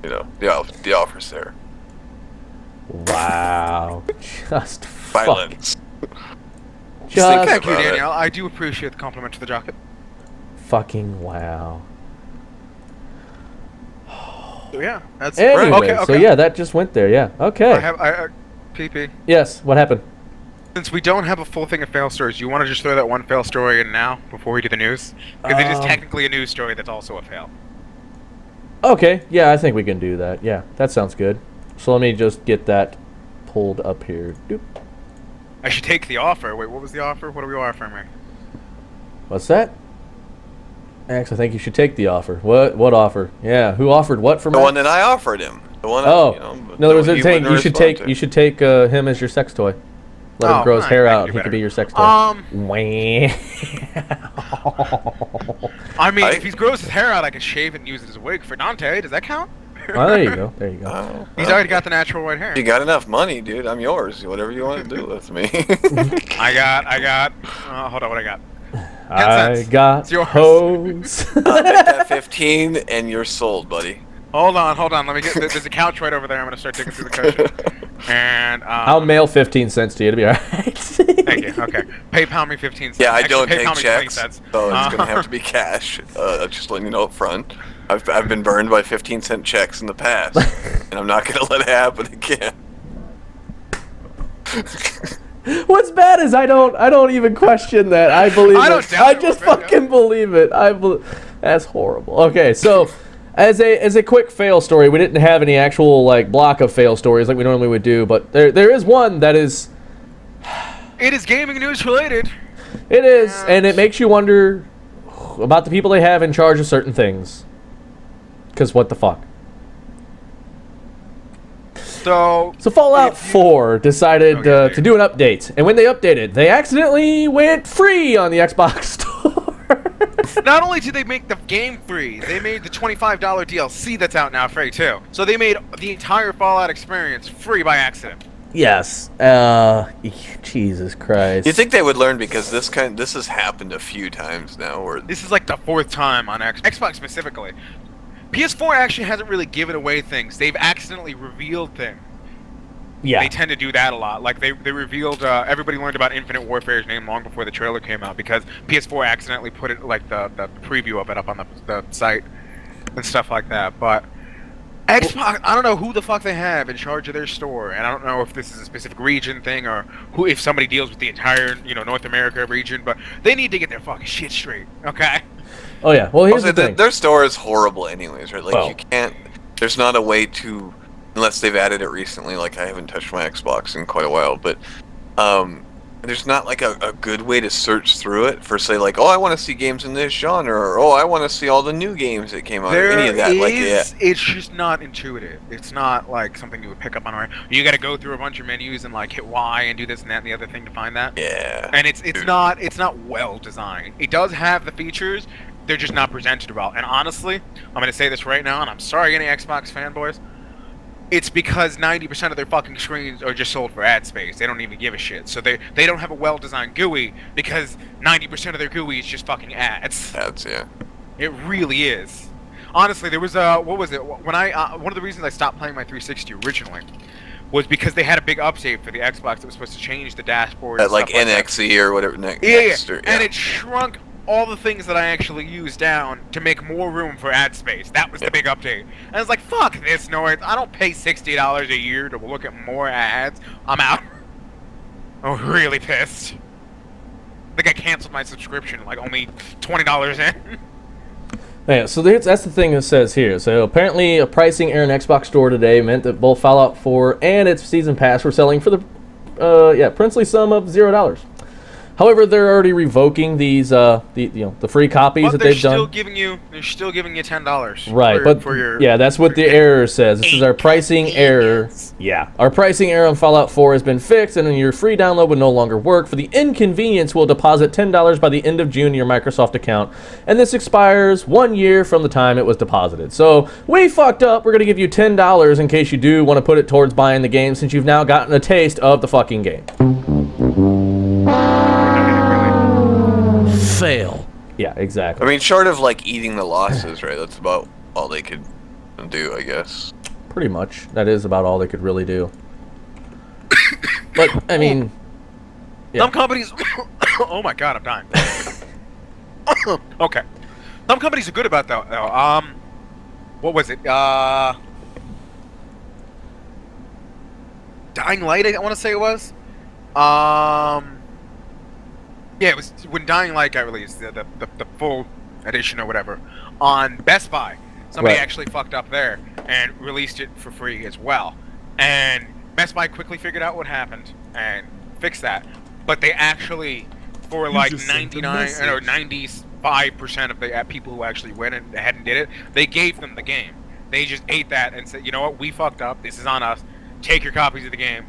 you know, the offer's there. Wow. Just Violence. Just Think Thank you, about it. Danielle. I do appreciate the compliment to the jacket. fucking wow. So yeah, that's Anyway, okay. so yeah, that just went there, yeah. Okay. I PP. Yes, what happened? Since we don't have a full thing of fail stories, you want to just throw that one fail story in now before we do the news? Because it is technically a news story that's also a fail. Okay, yeah, I think we can do that. Yeah, that sounds good. So let me just get that pulled up here. Doop. I should take the offer. Wait, what was the offer? What are we offering me? What's that? Max, I think you should take the offer. What offer? Yeah, who offered what for The Max? one that I offered him. The one. Oh, You know, in other words, they're he saying wouldn't respond to. you should take him as your sex toy. Let him grow his fine, hair I can out. do He better. could be your sex toy. I mean, I- if he grows his hair out, I can shave it and use it as a wig for Dante. Does that count? Well, there you go. There you go. Oh, He's well, already got the natural white hair. you got enough money, dude. I'm yours. Whatever you want to do with me. I got. Hold on, what I got? I cents. got It's yours. hose. I'll bet that 15, and you're sold, buddy. Hold on. Let me get. There's a couch right over there. I'm gonna start digging through the cushion. And I'll mail 15 cents to you to be alright. Thank you. Okay. PayPal me 15 cents. Yeah, I Actually, don't PayPal take me 20 checks, cents. so it's gonna have to be cash. Just letting you know up front. I've been burned by 15-cent checks in the past, and I'm not gonna let it happen again. What's bad is I don't even question that. I believe I don't it. doubt I it just one bit, fucking believe it. That's horrible. Okay, so as a quick fail story, we didn't have any actual like block of fail stories like we normally would do, but there is one that is. It is gaming news related. It is, and it makes you wonder about the people they have in charge of certain things. Because what the fuck? So Fallout 4 decided to do an update, and when they updated, they accidentally went free on the Xbox Store. not only did they make the game free, they made the $25 DLC that's out now free too. So they made the entire Fallout experience free by accident. Yes. Jesus Christ. You think they would learn because this has happened a few times now, where This is like the 4th time on Xbox specifically. PS4 actually hasn't really given away things. They've accidentally revealed things. Yeah. They tend to do that a lot. Like, they revealed, everybody learned about Infinite Warfare's name long before the trailer came out because PS4 accidentally put it, like, the preview of it up on the site and stuff like that. But Xbox, I don't know who the fuck they have in charge of their store, and I don't know if this is a specific region thing or if somebody deals with the entire, North America region, but they need to get their fucking shit straight, okay? Oh, yeah. Well, here's the thing. Their store is horrible anyways, right? Like, you can't... There's not a way to... Unless they've added it recently, like, I haven't touched my Xbox in quite a while, but... there's not, like, a good way to search through it for, say, like, oh, I want to see games in this genre, or, oh, I want to see all the new games that came out, or any of that. It's just not intuitive. It's not, like, something you would pick up on. You got to go through a bunch of menus and, like, hit Y and do this and that and the other thing to find that. Yeah. And it's not well designed. It does have the features, they're just not presented well. And honestly, I'm going to say this right now, and I'm sorry any Xbox fanboys, it's because 90% of their fucking screens are just sold for ad space. They don't even give a shit. So they don't have a well-designed GUI because 90% of their GUI is just fucking ads. Ads, yeah. It really is. Honestly, there was what was it? When one of the reasons I stopped playing my 360 originally was because they had a big update for the Xbox that was supposed to change the dashboard. That, like NXE or whatever. Yeah. And it shrunk all the things that I actually use down to make more room for ad space. That was the big update. And I was like, fuck this noise. I don't pay $60 a year to look at more ads. I'm out. I'm really pissed. I think I canceled my subscription, like, only $20 in. Yeah, so that's the thing it says here. So apparently a pricing error in Xbox Store today meant that both Fallout 4 and its Season Pass were selling for the princely sum of $0. However, they're already revoking these the free copies that they've done. They're still giving you $10. Right, for your that's what the error says. This is our pricing error. Yeah, our pricing error on Fallout 4 has been fixed, and your free download will no longer work. For the inconvenience, we'll deposit $10 by the end of June in your Microsoft account, and this expires 1 year from the time it was deposited. So we fucked up. We're gonna give you $10 in case you do want to put it towards buying the game, since you've now gotten a taste of the fucking game. Fail. Yeah, exactly. I mean, short of, like, eating the losses, right? That's about all they could do, I guess. Pretty much. That is about all they could really do. But, I mean... Yeah. Some companies... oh my god, I'm dying. Okay. Some companies are good about that, though. What was it? Dying Light, I want to say it was. Yeah, it was when Dying Light got released, the full edition or whatever, on Best Buy. Somebody actually fucked up there and released it for free as well. And Best Buy quickly figured out what happened and fixed that. But they actually, for like 99 or 95% of the people who actually went ahead and did it, they gave them the game. They just ate that and said, you know what, we fucked up. This is on us. Take your copies of the game.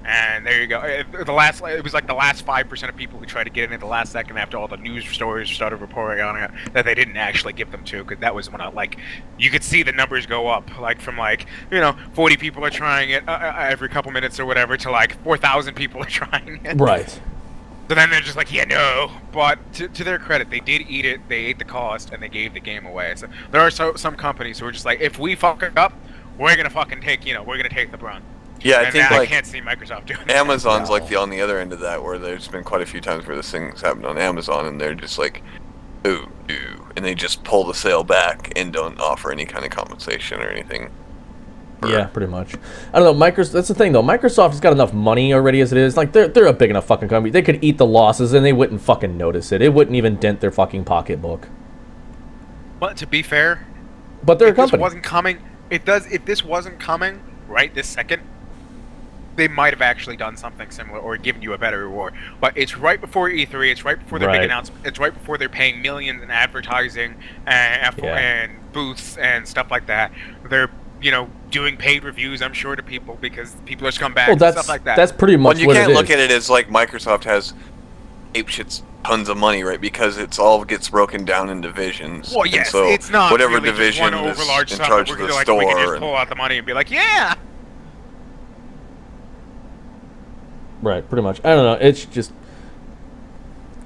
And there you go. It was like the last 5% of people who tried to get in at the last second after all the news stories started reporting on it that they didn't actually give them to, because that was when you could see the numbers go up, like from 40 people are trying it every couple minutes or whatever to like 4,000 people are trying it. Right. So then they're just like, yeah, no. But to their credit, they did eat it. They ate the cost and they gave the game away. So there are some companies who are just like, if we fuck it up, we're gonna fucking take the brunt. Yeah, I think I can't see Microsoft doing that. Amazon's like on the other end of that, where there's been quite a few times where this thing's happened on Amazon, and they're just like, ooh, and they just pull the sale back and don't offer any kind of compensation or anything. Yeah, pretty much. I don't know, that's the thing though. Microsoft has got enough money already as it is. Like they're a big enough fucking company. They could eat the losses and they wouldn't fucking notice it. It wouldn't even dent their fucking pocketbook. But to be fair, but they're a company. If this wasn't coming right this second, they might have actually done something similar or given you a better reward. But it's right before E3. It's right before their big announcement. It's right before they're paying millions in advertising and booths and stuff like that. They're doing paid reviews, I'm sure, to people because people are scumbags and stuff like that. That's pretty much what it is. You can't look at it as like Microsoft has apeshit's tons of money, right? Because it's all gets broken down in divisions. Well, yes, so it's not whatever really division just one is overlarge in charge of the store. We can just pull out the money and be like, yeah. Right, pretty much. I don't know. It's just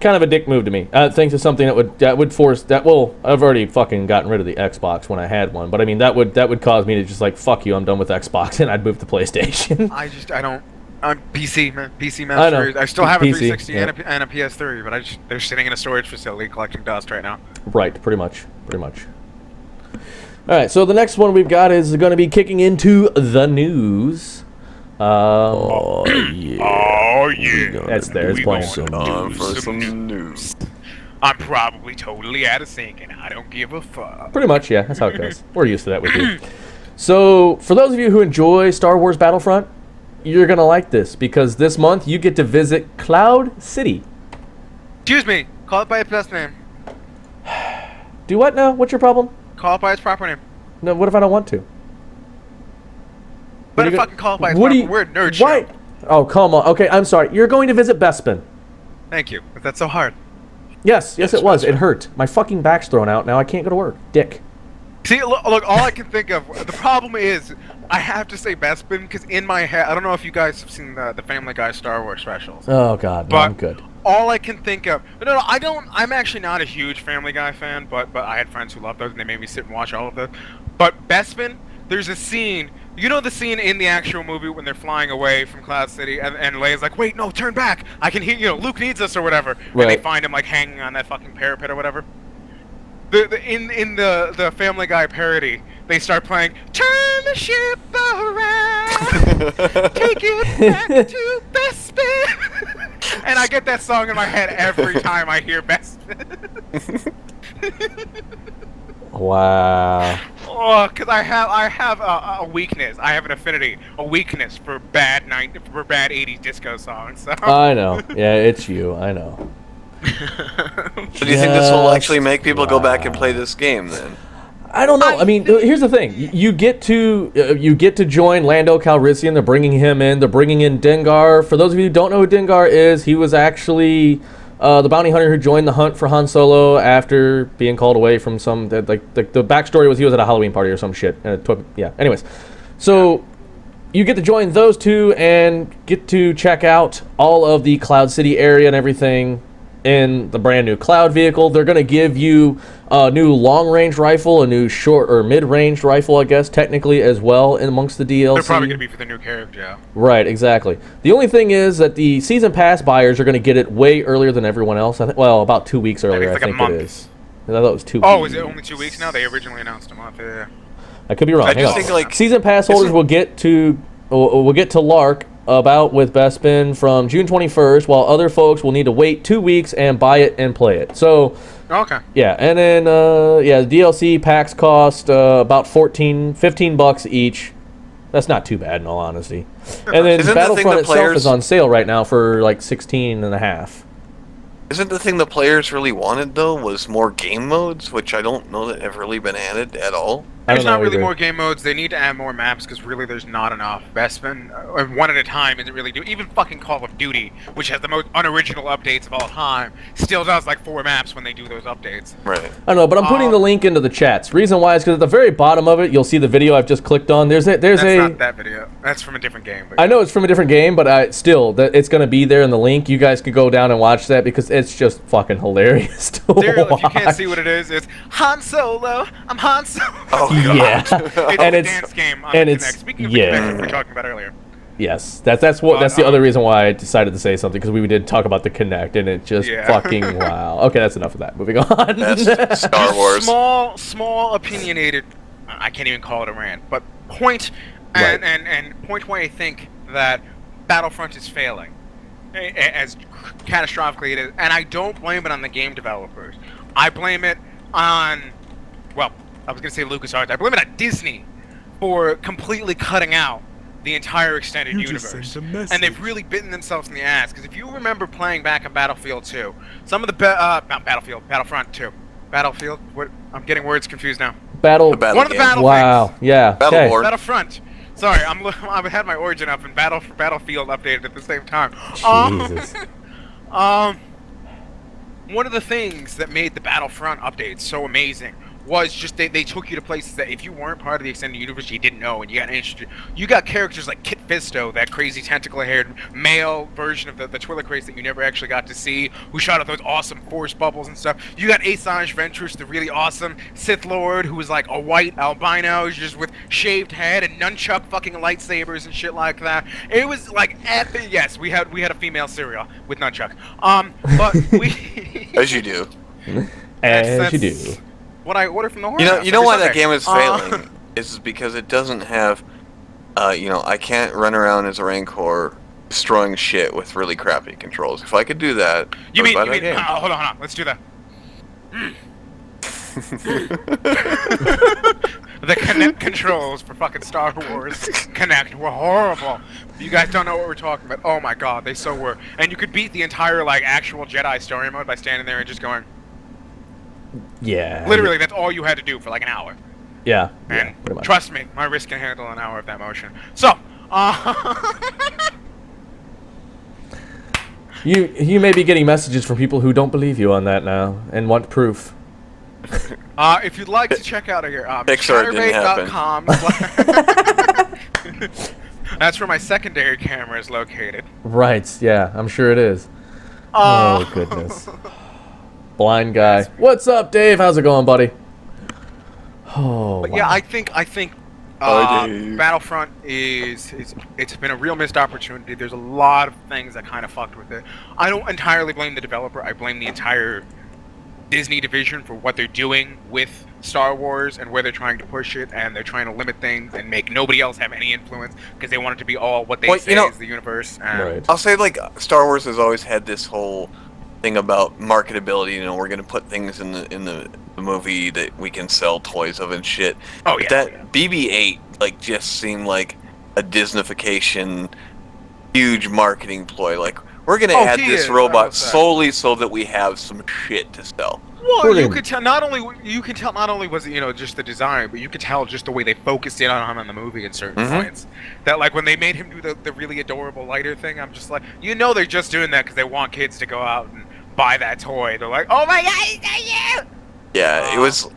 kind of a dick move to me. I think it's something that would force that. Well, I've already fucking gotten rid of the Xbox when I had one, but I mean that would cause me to just like fuck you. I'm done with Xbox, and I'd move to PlayStation. I don't. I'm PC, man. PC master. I still have a 360 and a PS3, but they're sitting in a storage facility collecting dust right now. Right, pretty much. All right, so the next one we've got is going to be kicking into the news. Oh yeah. That's there. It's playing. For some news. I'm probably totally out of sync, and I don't give a fuck. Pretty much, yeah. That's how it goes. We're used to that with you. So, for those of you who enjoy Star Wars Battlefront, you're going to like this, because this month you get to visit Cloud City. Excuse me. Call it by its best name. Do what now? What's your problem? Call it by its proper name. No, what if I don't want to? Better fucking call it by its proper name. We're a nerd show. Oh, come on. Okay, I'm sorry. You're going to visit Bespin. Thank you. But that's so hard. Yes, it was. It hurt. My fucking back's thrown out now. I can't go to work. Dick. See, look, all I can think of, the problem is, I have to say Bespin, because in my head, I don't know if you guys have seen the Family Guy Star Wars specials. Oh, God, no, I'm good. All I can think of, no, I don't, I'm actually not a huge Family Guy fan, but I had friends who loved those, and they made me sit and watch all of those. But Bespin, there's a scene, you know the scene in the actual movie when they're flying away from Cloud City, and Leia's like, wait, no, turn back, I can hear, Luke needs us, or whatever, right. And they find him, like, hanging on that fucking parapet or whatever. In the Family Guy parody, they start playing "Turn the Ship Around, Take It Back to Bespin," and I get that song in my head every time I hear Bespin. Wow. Oh, because I have a weakness. I have an affinity, a weakness for bad 80s disco songs. So. I know. Yeah, it's you. I know. So do you think this will actually make people go back and play this game then? I don't know. I mean, here's the thing: you get to join Lando Calrissian. They're bringing him in. They're bringing in Dengar. For those of you who don't know who Dengar is, he was actually the bounty hunter who joined the hunt for Han Solo after being called away from some the backstory was he was at a Halloween party or some shit. Yeah. Anyways, so you get to join those two and get to check out all of the Cloud City area and everything. In the brand new Cloud vehicle, they're going to give you a new long-range rifle, a new short or mid-range rifle, I guess, technically as well, in amongst the DLC. They're probably going to be for the new character, yeah. Right, exactly. The only thing is that the Season Pass buyers are going to get it way earlier than everyone else. About 2 weeks earlier, I think it is. I thought it was 2 weeks. Oh, is it only 2 weeks now? They originally announced a month. Yeah. I could be wrong. I just think, Season Pass holders will get to Lark about with Bespin from June 21st, while other folks will need to wait 2 weeks and buy it and play it. So, okay. Yeah, and then the DLC packs cost about $15 each. That's not too bad in all honesty. And then Battlefront itself is on sale right now for like $16.50. Isn't the thing the players really wanted though was more game modes, which I don't know that have really been added at all? There's not really more game modes. They need to add more maps because really there's not enough. Bespin, one at a time isn't really do. Even fucking Call of Duty, which has the most unoriginal updates of all time, still does like 4 maps when they do those updates. Right. I don't know, but I'm putting the link into the chats. Reason why is because at the very bottom of it, you'll see the video I've just clicked on. That's not that video. That's from a different game. I know it's from a different game, but it's going to be there in the link. You guys could go down and watch that because it's just fucking hilarious to watch. If you can't see what it is, it's Han Solo. I'm Han Solo. Oh, yeah. It's a dance game on Kinect. Speaking of the Kinect we were talking about earlier. Yes, that's the other reason why I decided to say something, because we did talk about the Kinect and it just fucking wow. Okay, that's enough of that. Moving on. That's Star Wars. Small opinionated. I can't even call it a rant, but point why I think that Battlefront is failing, as catastrophically it is, and I don't blame it on the game developers. I blame it on, well, I was going to say LucasArts. I blame it on Disney for completely cutting out the entire extended universe. And they've really bitten themselves in the ass. Because if you remember playing back on Battlefield 2, some of the Battlefront 2. Battlefield? What? I'm getting words confused now. One of the Battlefields. Wow. Yeah. Battleboard. Battlefront. Sorry, I've had my Origin up and Battlefield updated at the same time. Jesus. One of the things that made the Battlefront updates so amazing was just they took you to places that if you weren't part of the extended universe, you didn't know, and you got characters like Kit Fisto, that crazy tentacle-haired male version of the Twi'lek race that you never actually got to see, who shot out those awesome force bubbles and stuff. You got Asajj Ventress, the really awesome Sith Lord, who was like a white albino, just with shaved head and nunchuck fucking lightsabers and shit like that. It was like epic. Yes, we had a female cereal with nunchuck. But we as you do. As you do. What I ordered from the Horse. You know why that game is failing is because it doesn't have, I can't run around as a Rancor destroying shit with really crappy controls. If I could do that, you mean hold on, let's do that. The Kinect controls for fucking Star Wars Kinect were horrible. You guys don't know what we're talking about. Oh my god, they so were. And you could beat the entire like actual Jedi story mode by standing there and just going. Yeah. Literally, that's all you had to do for like an hour. Yeah. And yeah, trust me, my wrist can handle an hour of that motion. So, you may be getting messages from people who don't believe you on that now and want proof. If you'd like to check out here, Pixar didn't chatterbait.com. That's where my secondary camera is located. Right. Yeah, I'm sure it is. Oh goodness. Blind guy. What's up, Dave? How's it going, buddy? Oh. But yeah, I think Battlefront it's been a real missed opportunity. There's a lot of things that kind of fucked with it. I don't entirely blame the developer. I blame the entire Disney division for what they're doing with Star Wars and where they're trying to push it, and they're trying to limit things and make nobody else have any influence because they want it to be all what they say is the universe. Right. I'll say, like, Star Wars has always had this whole thing about marketability. We're going to put things in the movie that we can sell toys of and shit. Oh yeah. That BB-8 like just seemed like a Disneyfication, huge marketing ploy. Like, we're going to add this robot solely so that we have some shit to sell. Well, you could tell not only was it just the design, but you could tell just the way they focused in on him in the movie at certain points. That like when they made him do the really adorable lighter thing, I'm just like, they're just doing that because they want kids to go out and buy that toy. They're like, oh my god, is that you? Yeah, it was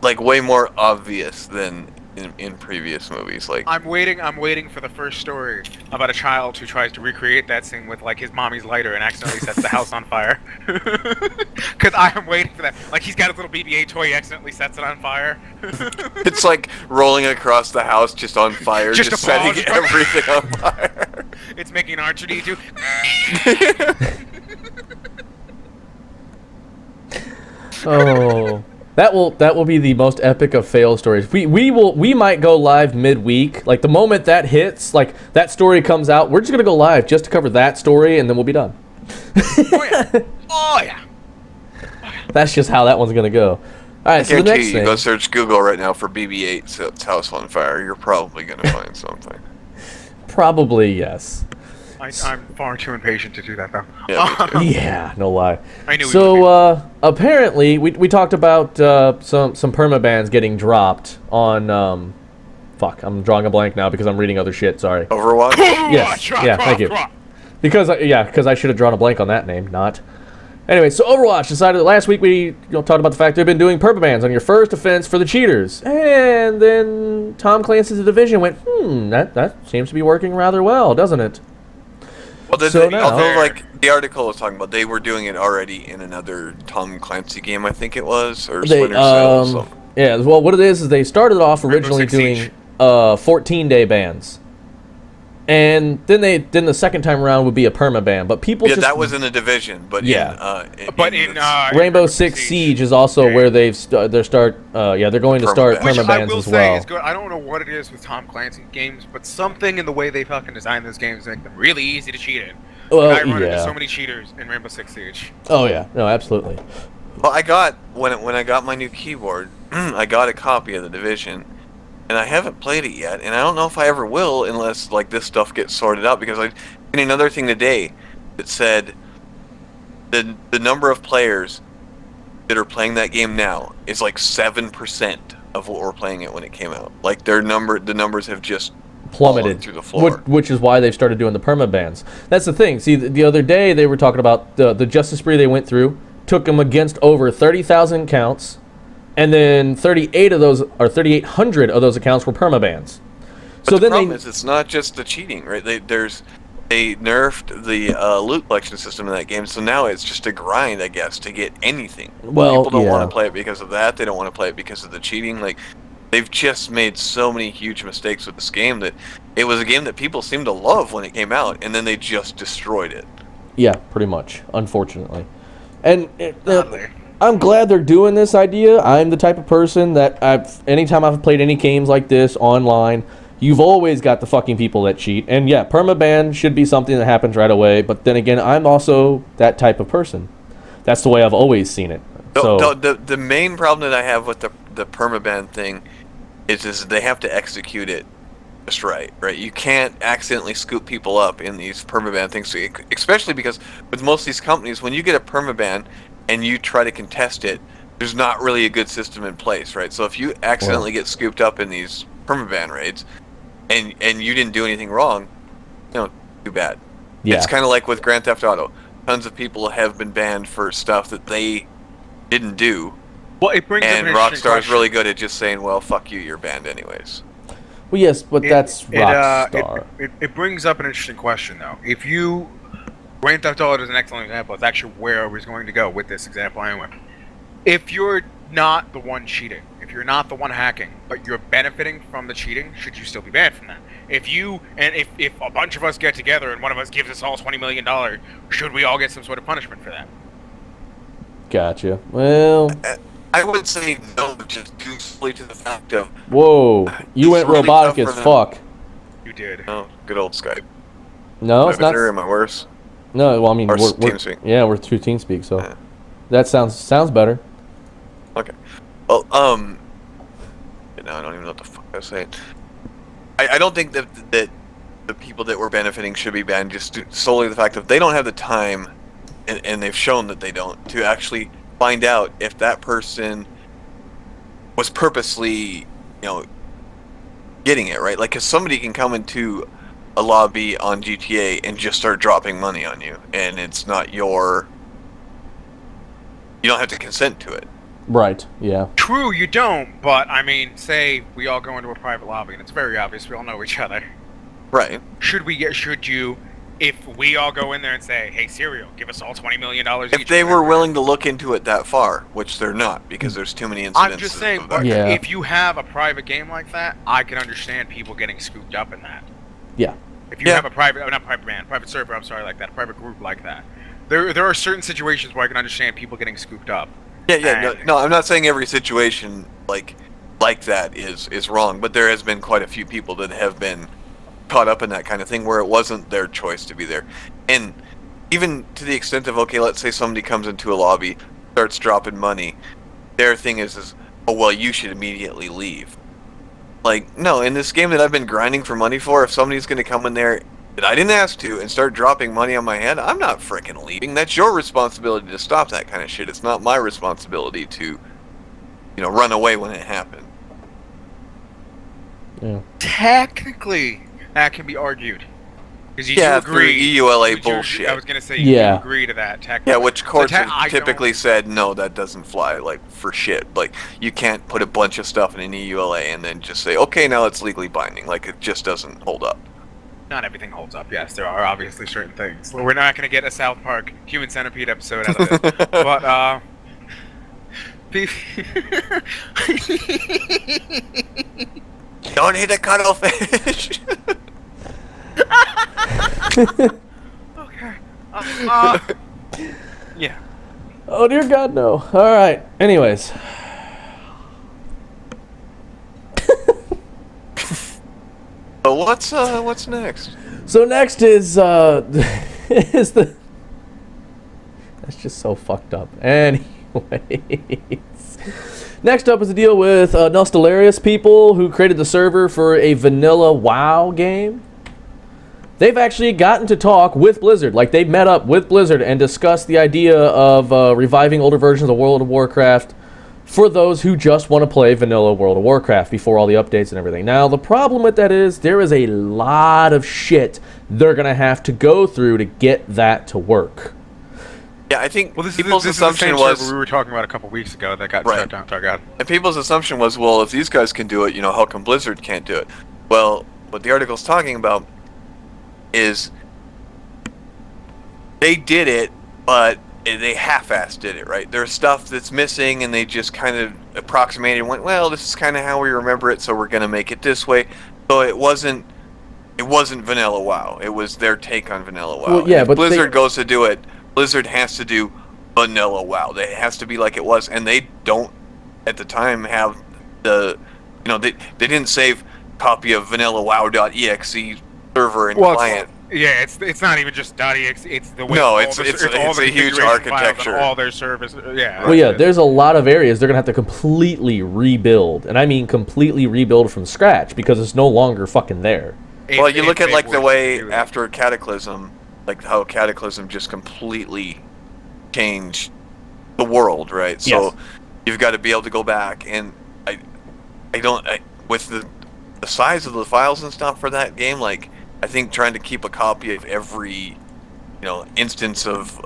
like way more obvious than in previous movies. Like, I'm waiting for the first story about a child who tries to recreate that scene with like his mommy's lighter and accidentally sets the house on fire. Because I am waiting for that. Like, he's got his little BB-8 toy, he accidentally sets it on fire. It's like rolling across the house just on fire, just setting everything on fire. It's making R2-D2. Oh. That will be the most epic of fail stories. We might go live midweek. Like, the moment that hits, like that story comes out, we're just gonna go live just to cover that story, and then we'll be done. Oh yeah. That's just how that one's gonna go. All right, so the next thing. Go search Google right now for BB-8 sets house on fire. You're probably gonna find something. Probably yes. I'm far too impatient to do that, though. Yeah, yeah, no lie. I knew. So apparently, we talked about some permabans getting dropped on. Fuck, I'm drawing a blank now because I'm reading other shit. Sorry. Overwatch. Yes. Yeah. Thank you. Because I should have drawn a blank on that name. Not. Anyway, so Overwatch decided that last week we talked about the fact they've been doing permabans on your first offense for the cheaters, and then Tom Clancy's The Division went, that seems to be working rather well, doesn't it? Well, although, like, the article was talking about, they were doing it already in another Tom Clancy game, I think it was, or Splinter Cell. Yeah, well, what it is they started off originally doing 14-day bans. And then the second time around would be a permaban, but people that was in the Division, but in Rainbow Six Siege is also where they're going to start permabans as well. Is good. I don't know what it is with Tom Clancy games, but something in the way they fucking design those games make them really easy to cheat in. Well, I run into so many cheaters in Rainbow Six Siege. Oh yeah, no, absolutely. Well, I got when I got my new keyboard, I got a copy of The Division. And I haven't played it yet, and I don't know if I ever will unless like this stuff gets sorted out. Because I seen another thing today that said the number of players that are playing that game now is like 7% of what were playing it when it came out. Like the numbers have just plummeted through the floor, which is why they've started doing the permabans. That's the thing. See, the other day they were talking about the justice spree they went through, took them against over 30,000 counts. And then 3,800 of those accounts were permabans. But the problem is, it's not just the cheating, right? They nerfed the loot collection system in that game, so now it's just a grind, I guess, to get anything. Well, people don't want to play it because of that. They don't want to play it because of the cheating. Like, they've just made so many huge mistakes with this game that it was a game that people seemed to love when it came out, and then they just destroyed it. Yeah, pretty much, unfortunately. And I'm glad they're doing this idea. I'm the type of person that anytime I've played any games like this online, you've always got the fucking people that cheat. And yeah, permaban should be something that happens right away. But then again, I'm also that type of person. That's the way I've always seen it. So the main problem that I have with the permaban thing is they have to execute it just right? You can't accidentally scoop people up in these permaban things, especially because with most of these companies, when you get a permaban and you try to contest it, there's not really a good system in place, right? So if you accidentally get scooped up in these permaban raids, and you didn't do anything wrong, too bad. Yeah. It's kind of like with Grand Theft Auto. Tons of people have been banned for stuff that they didn't do. Well, it brings and Rockstar's really good at just saying, well, fuck you, you're banned anyways. Well, yes, but that's Rockstar. It brings up an interesting question, though. If Grand Theft Auto is an excellent example. It's actually where I was going to go with this example anyway. If you're not the one cheating, if you're not the one hacking, but you're benefiting from the cheating, should you still be banned from that? If a bunch of us get together and one of us gives us all $20 million, should we all get some sort of punishment for that? Gotcha. Well, I would say no, just due solely to the fact of... Whoa, you went really robotic as fuck. You did. Oh, good old Skype. No, it's not. Am I worse? No, well, I mean, we're TeamSpeak. Yeah, we're through TeamSpeak, so that sounds better. Okay. Well, I don't even know what the fuck I was saying. I don't think that the people that were benefiting should be banned just solely the fact that they don't have the time, and they've shown that they don't, to actually find out if that person was purposely, getting it, right? Like, because somebody can come into a lobby on GTA and just start dropping money on you, and it's not you don't have to consent to it. Right, yeah. True, you don't, but, I mean, say we all go into a private lobby, and it's very obvious we all know each other. Right. Should you, if we all go in there and say, hey, Serial, give us all $20 million each. If they were willing to look into it that far, which they're not, because there's too many incidents. I'm just saying, if you have a private game like that, I can understand people getting scooped up in that. Yeah. If you have a private server, like that, a private group like that. There are certain situations where I can understand people getting scooped up. No, I'm not saying every situation like that is wrong, but there has been quite a few people that have been caught up in that kind of thing where it wasn't their choice to be there. And even to the extent of, okay, let's say somebody comes into a lobby, starts dropping money, their thing is oh, well, you should immediately leave. Like, no, in this game that I've been grinding for money for, if somebody's going to come in there that I didn't ask to and start dropping money on my head, I'm not frickin' leaving. That's your responsibility to stop that kind of shit. It's not my responsibility to, run away when it happened. Yeah. Technically, that can be argued. Because you do agree. EULA bullshit. I was going to say, you do agree to that, technically. Yeah, which courts have typically said, no, that doesn't fly, like, for shit. Like, you can't put a bunch of stuff in an EULA and then just say, okay, now it's legally binding. Like, it just doesn't hold up. Not everything holds up, yes. There are obviously certain things. We're not going to get a South Park Human Centipede episode out of this. But, don't hit a cuttlefish! Okay. Yeah. Oh, dear God, no. All right. Anyways. What's next? So next is is the... That's just so fucked up. Anyways. Next up is a deal with Nostalarius people who created the server for a vanilla WoW game. They've actually gotten to talk with Blizzard. Like, they met up with Blizzard and discussed the idea of reviving older versions of World of Warcraft for those who just want to play vanilla World of Warcraft before all the updates and everything. Now, the problem with that is there is a lot of shit they're going to have to go through to get that to work. Yeah, I think Well, people's this assumption is the same was server we were talking about a couple weeks ago that got Right. shut down. Sorry, God. And people's assumption was, well, if these guys can do it, how come Blizzard can't do it? Well, what the article's talking about is they did it, but they half-assed did it, right? There's stuff that's missing, and they just kind of approximated and went, well, this is kind of how we remember it, so we're going to make it this way. So it wasn't Vanilla WoW. It was their take on Vanilla WoW. Well, yeah, if but Blizzard goes to do it, Blizzard has to do Vanilla WoW. It has to be like it was, and they don't at the time have they didn't save copy of vanilla wow.exe server and client. It's not even just .exe. It's the way. No, it's a huge architecture. All their service. Yeah. Well, yeah. There's a lot of areas they're gonna have to completely rebuild, and I mean completely rebuild from scratch because it's no longer fucking there. Well, you look at like the way after Cataclysm, like how Cataclysm just completely changed the world, right? So you've got to be able to go back, and with the size of the files and stuff for that game, like I think trying to keep a copy of every instance of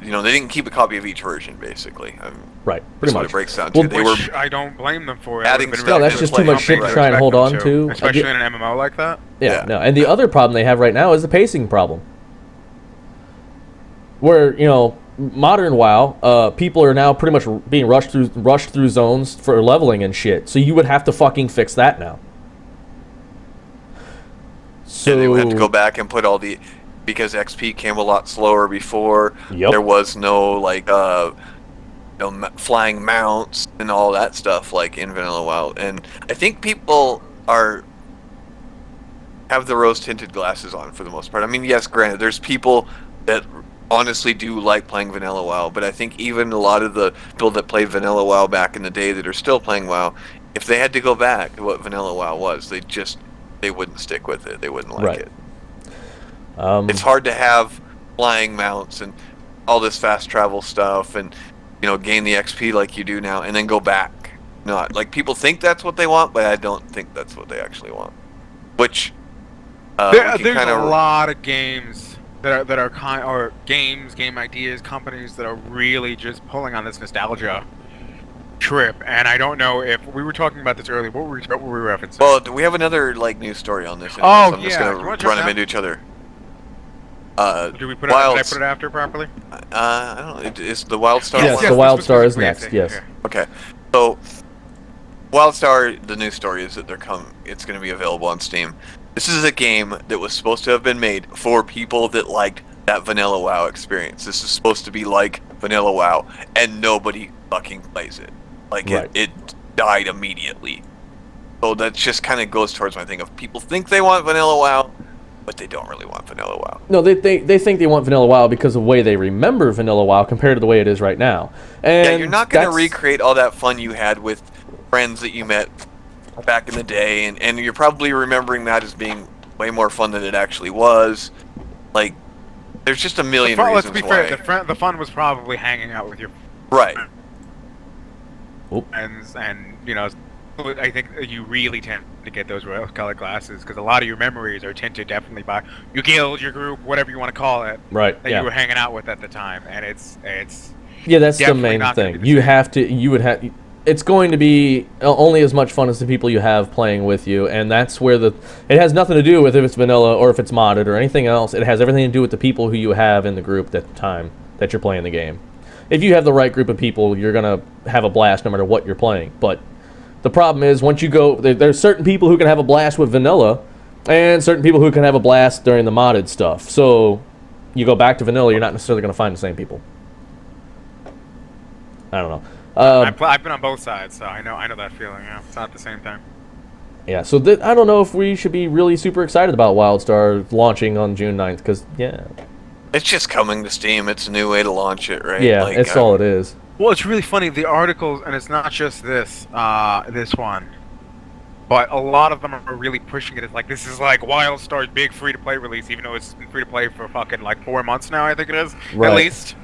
they didn't keep a copy of each version basically. Right, pretty much. What it breaks down to. Which I don't blame them for. Adding stuff. No, that's just too much shit to try and hold on to, especially in an MMO like that. Yeah, no. And the other problem they have right now is the pacing problem. Where modern WoW, people are now pretty much being rushed through zones for leveling and shit. So you would have to fucking fix that now. So they would have to go back and put all because XP came a lot slower before. Yep. There was no flying mounts and all that stuff like in Vanilla WoW, and I think people have the rose-tinted glasses on for the most part. I mean, yes, granted, there's people that honestly do like playing Vanilla WoW, but I think even a lot of the people that played Vanilla WoW back in the day that are still playing WoW, if they had to go back to what Vanilla WoW was, they wouldn't stick with it. They wouldn't like it. It's hard to have flying mounts and all this fast travel stuff and gain the XP like you do now and then go back. Not like people think that's what they want, but I don't think that's what they actually want. Which there's a lot of games that are game ideas, companies that are really just pulling on this nostalgia trip, and I don't know if we were talking about this earlier. What were we referencing? Well, we have another news story on this. So I'm just gonna run them into each other. Did we put did I put it after properly? I don't know. Is the WildStar? Yes, the WildStar is next. Yes. Okay. So, WildStar, the news story is that it's going to be available on Steam. This is a game that was supposed to have been made for people that liked that Vanilla WoW experience. This is supposed to be like Vanilla WoW, and nobody fucking plays it. Like it died immediately. So that just kind of goes towards my thing of people think they want Vanilla WoW, but they don't really want Vanilla WoW. No, they think they want Vanilla WoW because of the way they remember Vanilla WoW compared to the way it is right now. And yeah, you're not going to recreate all that fun you had with friends that you met back in the day, and you're probably remembering that as being way more fun than it actually was. Like, there's just a million reasons let's be fair, the fun was probably hanging out with your friends, and I think you really tend to get those rose-colored glasses because a lot of your memories are tinted definitely by your guild, your group, whatever you want to call it, right? That you were hanging out with at the time, and it's yeah, that's the main thing. It's going to be only as much fun as the people you have playing with you, and that's where it has nothing to do with if it's vanilla or if it's modded or anything else. It has everything to do with the people who you have in the group at the time that you're playing the game. If you have the right group of people, you're gonna have a blast no matter what you're playing. But the problem is once you go, there's certain people who can have a blast with vanilla, and certain people who can have a blast during the modded stuff. So you go back to vanilla, you're not necessarily gonna find the same people. I don't know. I've been on both sides, so I know that feeling. Yeah, it's not at the same time. Yeah, so I don't know if we should be really super excited about WildStar launching on June 9th, because, it's just coming to Steam. It's a new way to launch it, right? Yeah, that's all it is. Well, it's really funny, the articles, and it's not just this one, but a lot of them are really pushing it as like, this is like WildStar's big free-to-play release, even though it's been free-to-play for fucking like 4 months now, I think it is, right. At least.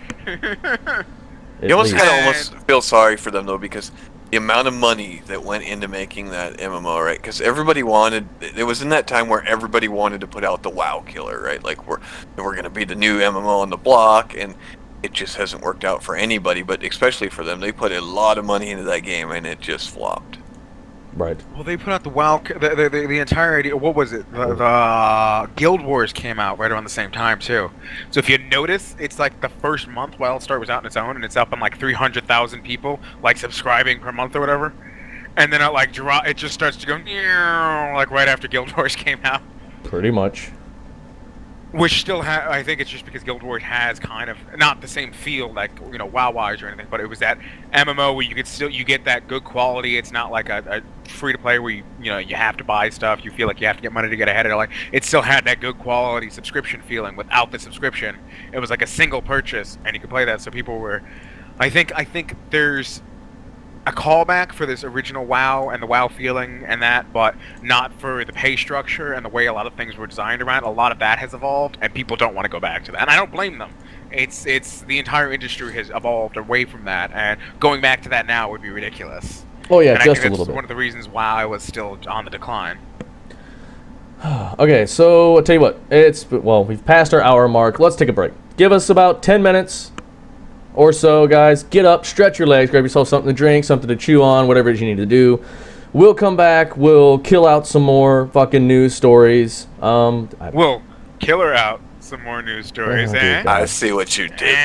You almost kind of almost feel sorry for them, though, because the amount of money that went into making that MMO, right? Because everybody wanted, it was in that time where everybody wanted to put out the WoW killer, right? Like, we're going to be the new MMO on the block, and it just hasn't worked out for anybody, but especially for them. They put a lot of money into that game, and it just flopped. Right. Well, they put out the WoW, the entire idea. What was it? The Guild Wars came out right around the same time too. So if you notice, it's like the first month WildStar was out on its own, and it's up on like 300,000 people like subscribing per month or whatever. And then it just starts to go like right after Guild Wars came out. Pretty much. Which still I think it's just because Guild Wars has kind of not the same feel like WoW-wise or anything, but it was that MMO where you get that good quality. It's not like a free-to-play where you have to buy stuff. You feel like you have to get money to get ahead of it. Like it still had that good quality subscription feeling without the subscription. It was like a single purchase, and you could play that. So people were, I think there's a callback for this original WoW and the WoW feeling and that, but not for the pay structure and the way a lot of things were designed around. A lot of that has evolved, and people don't want to go back to that. And I don't blame them. It's the entire industry has evolved away from that, and going back to that now would be ridiculous. Oh yeah, and just I think a little that's bit. one of the reasons WoW was still on the decline. Okay, so I'll tell you what. We've passed our hour mark. Let's take a break. Give us about 10 minutes or so, guys. Get up, stretch your legs, grab yourself something to drink, something to chew on, whatever it is you need to do. We'll come back. We'll kill out some more fucking news stories. We'll killer out some more news stories, eh? I see what you did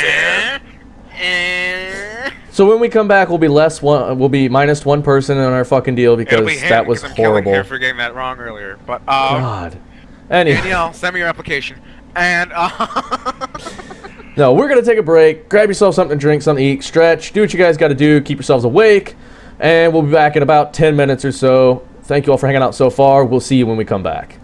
there. So when we come back, we'll be minus one person on our fucking deal because that was I'm horrible. killing her for getting that wrong earlier. But God. Anyway. Danielle, send me your application. And No, we're going to take a break. Grab yourself something to drink, something to eat, stretch, do what you guys got to do, keep yourselves awake, and we'll be back in about 10 minutes or so. Thank you all for hanging out so far. We'll see you when we come back.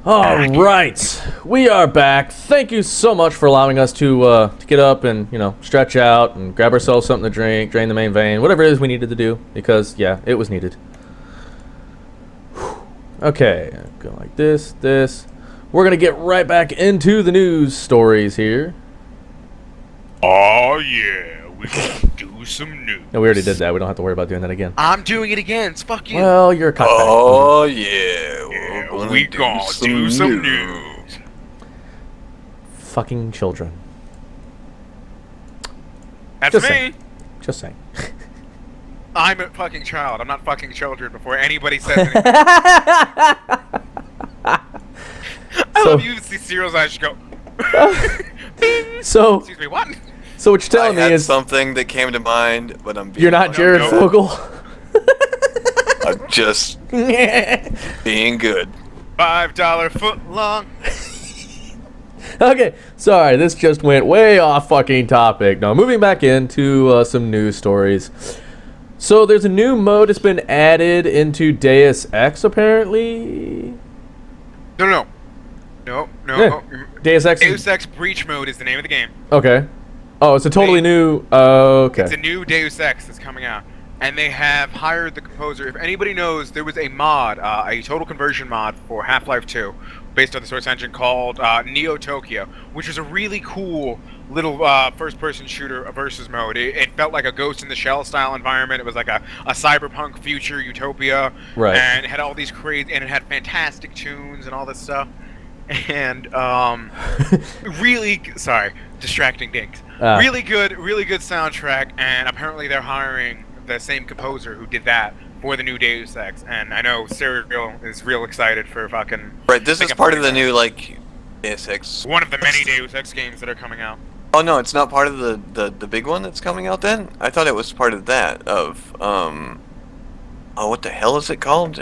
All right, we are back. Thank you so much for allowing us to get up and stretch out and grab ourselves something to drink, drain the main vein, whatever it is we needed to do. Because yeah, it was needed. Okay, go like this. We're gonna get right back into the news stories here. Oh yeah, we gonna do some news. No, we already did that. We don't have to worry about doing that again. I'm doing it again. Fuck you. Well, you're a cockback. Oh yeah, we gonna do some news. Fucking children. That's Just me. saying. Just saying. I'm a fucking child. I'm not fucking children before anybody says anything. I love you see Cyril's eyes just go. So, Excuse me, what? so what you're telling I me had is something that came to mind, but I'm being you're not Jared Fogle. I'm just being good. $5 foot long. Okay, sorry, this just went way off fucking topic. Now, moving back into some news stories. So, there's a new mode that's been added into Deus Ex, apparently. No. Yeah. Deus Ex. Deus Ex Breach Mode is the name of the game. Okay. Oh, it's a totally new. Okay. It's a new Deus Ex that's coming out. And they have hired the composer. If anybody knows, there was a mod, a total conversion mod for Half-Life 2, based on the Source engine called Neo Tokyo, which was a really cool little first-person shooter versus mode. It felt like a Ghost in the Shell style environment. It was like a cyberpunk future utopia, Right. And it had all these crazy, and it had fantastic tunes and all this stuff. And really, sorry, distracting dinks. Really good soundtrack. And apparently they're hiring the same composer who did that for the new Deus Ex, and I know Serial is real excited for fucking. Right, this is part of the new Deus Ex. One of the many Deus Ex games that are coming out. Oh no, it's not part of the big one that's coming out then? I thought it was part of that, of, oh, what the hell is it called?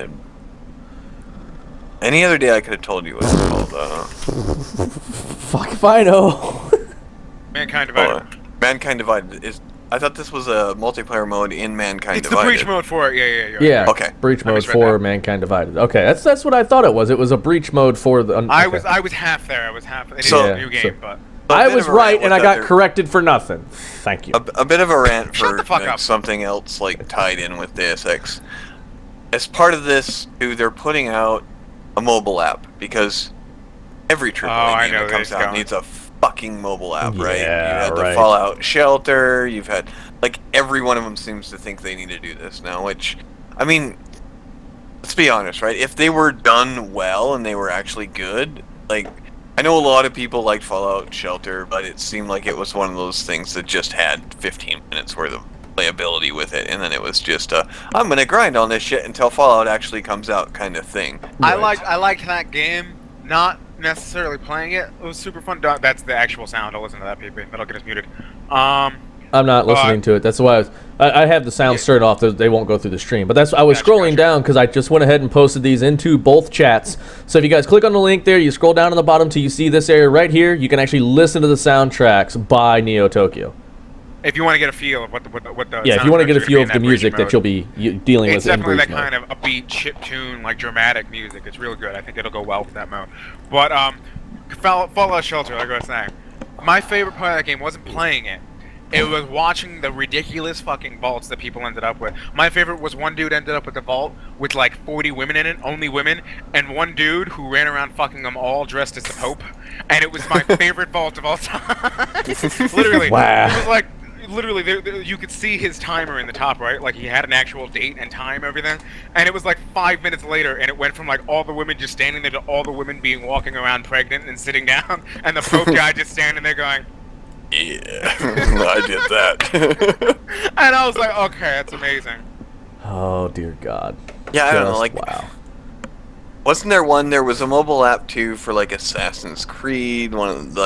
Any other day I could have told you what it's called, Fuck if I know. Mankind Divided. Mankind Divided is... I thought this was a multiplayer mode in Mankind It's Divided. the breach mode for it, Yeah. Okay. Breach I mode misread for that. Mankind Divided. Okay, that's what I thought it was. It was a breach mode for the. I okay. was half there. It is So- a new game, but I bit was of a rant right, with and I got other- corrected for nothing. Thank you. A bit of a rant Shut for the fuck up. something else tied in with Deus Ex. As part of this, they're putting out a mobile app because every AAA I game know that comes where out it's needs a fucking mobile app, right? Yeah, You had the right. Fallout Shelter. You've had every one of them seems to think they need to do this now. Which, I mean, let's be honest, right? If they were done well and they were actually good, I know a lot of people liked Fallout Shelter, but it seemed like it was one of those things that just had 15 minutes worth of playability with it, and then it was just I'm gonna grind on this shit until Fallout actually comes out kind of thing. I liked that game. Not necessarily playing it. It was super fun. That's the actual sound. I'll listen to that, PP. That'll get us muted. I'm not listening to it. That's why I have the sound stirred off. They won't go through the stream. But I was scrolling down because I just went ahead and posted these into both chats. So if you guys click on the link there, you scroll down to the bottom till you see this area right here. You can actually listen to the soundtracks by Neo Tokyo. If you want to get a feel of what the Yeah, if you want to get a soundtracks are feel gonna of be the in music breach that you'll be dealing it's with in definitely breach that mode. kind of upbeat chip tune, dramatic music. It's real good. I think it'll go well with that mode. But Fallout Shelter, like I was saying, my favorite part of that game wasn't playing it. It was watching the ridiculous fucking vaults that people ended up with. My favorite was one dude ended up with a vault with 40 women in it, only women, and one dude who ran around fucking them all dressed as the Pope. And it was my favorite vault of all time. Literally. Wow. It was literally, you could see his timer in the top, right? He had an actual date and time, everything. And it was 5 minutes later, and it went from all the women just standing there to all the women walking around pregnant and sitting down, and the Pope guy just standing there going, Yeah, I did that. and I was like, okay, that's amazing. Oh dear God. Yeah, I don't know. Wow. Wasn't there one? There was a mobile app too for Assassin's Creed. One of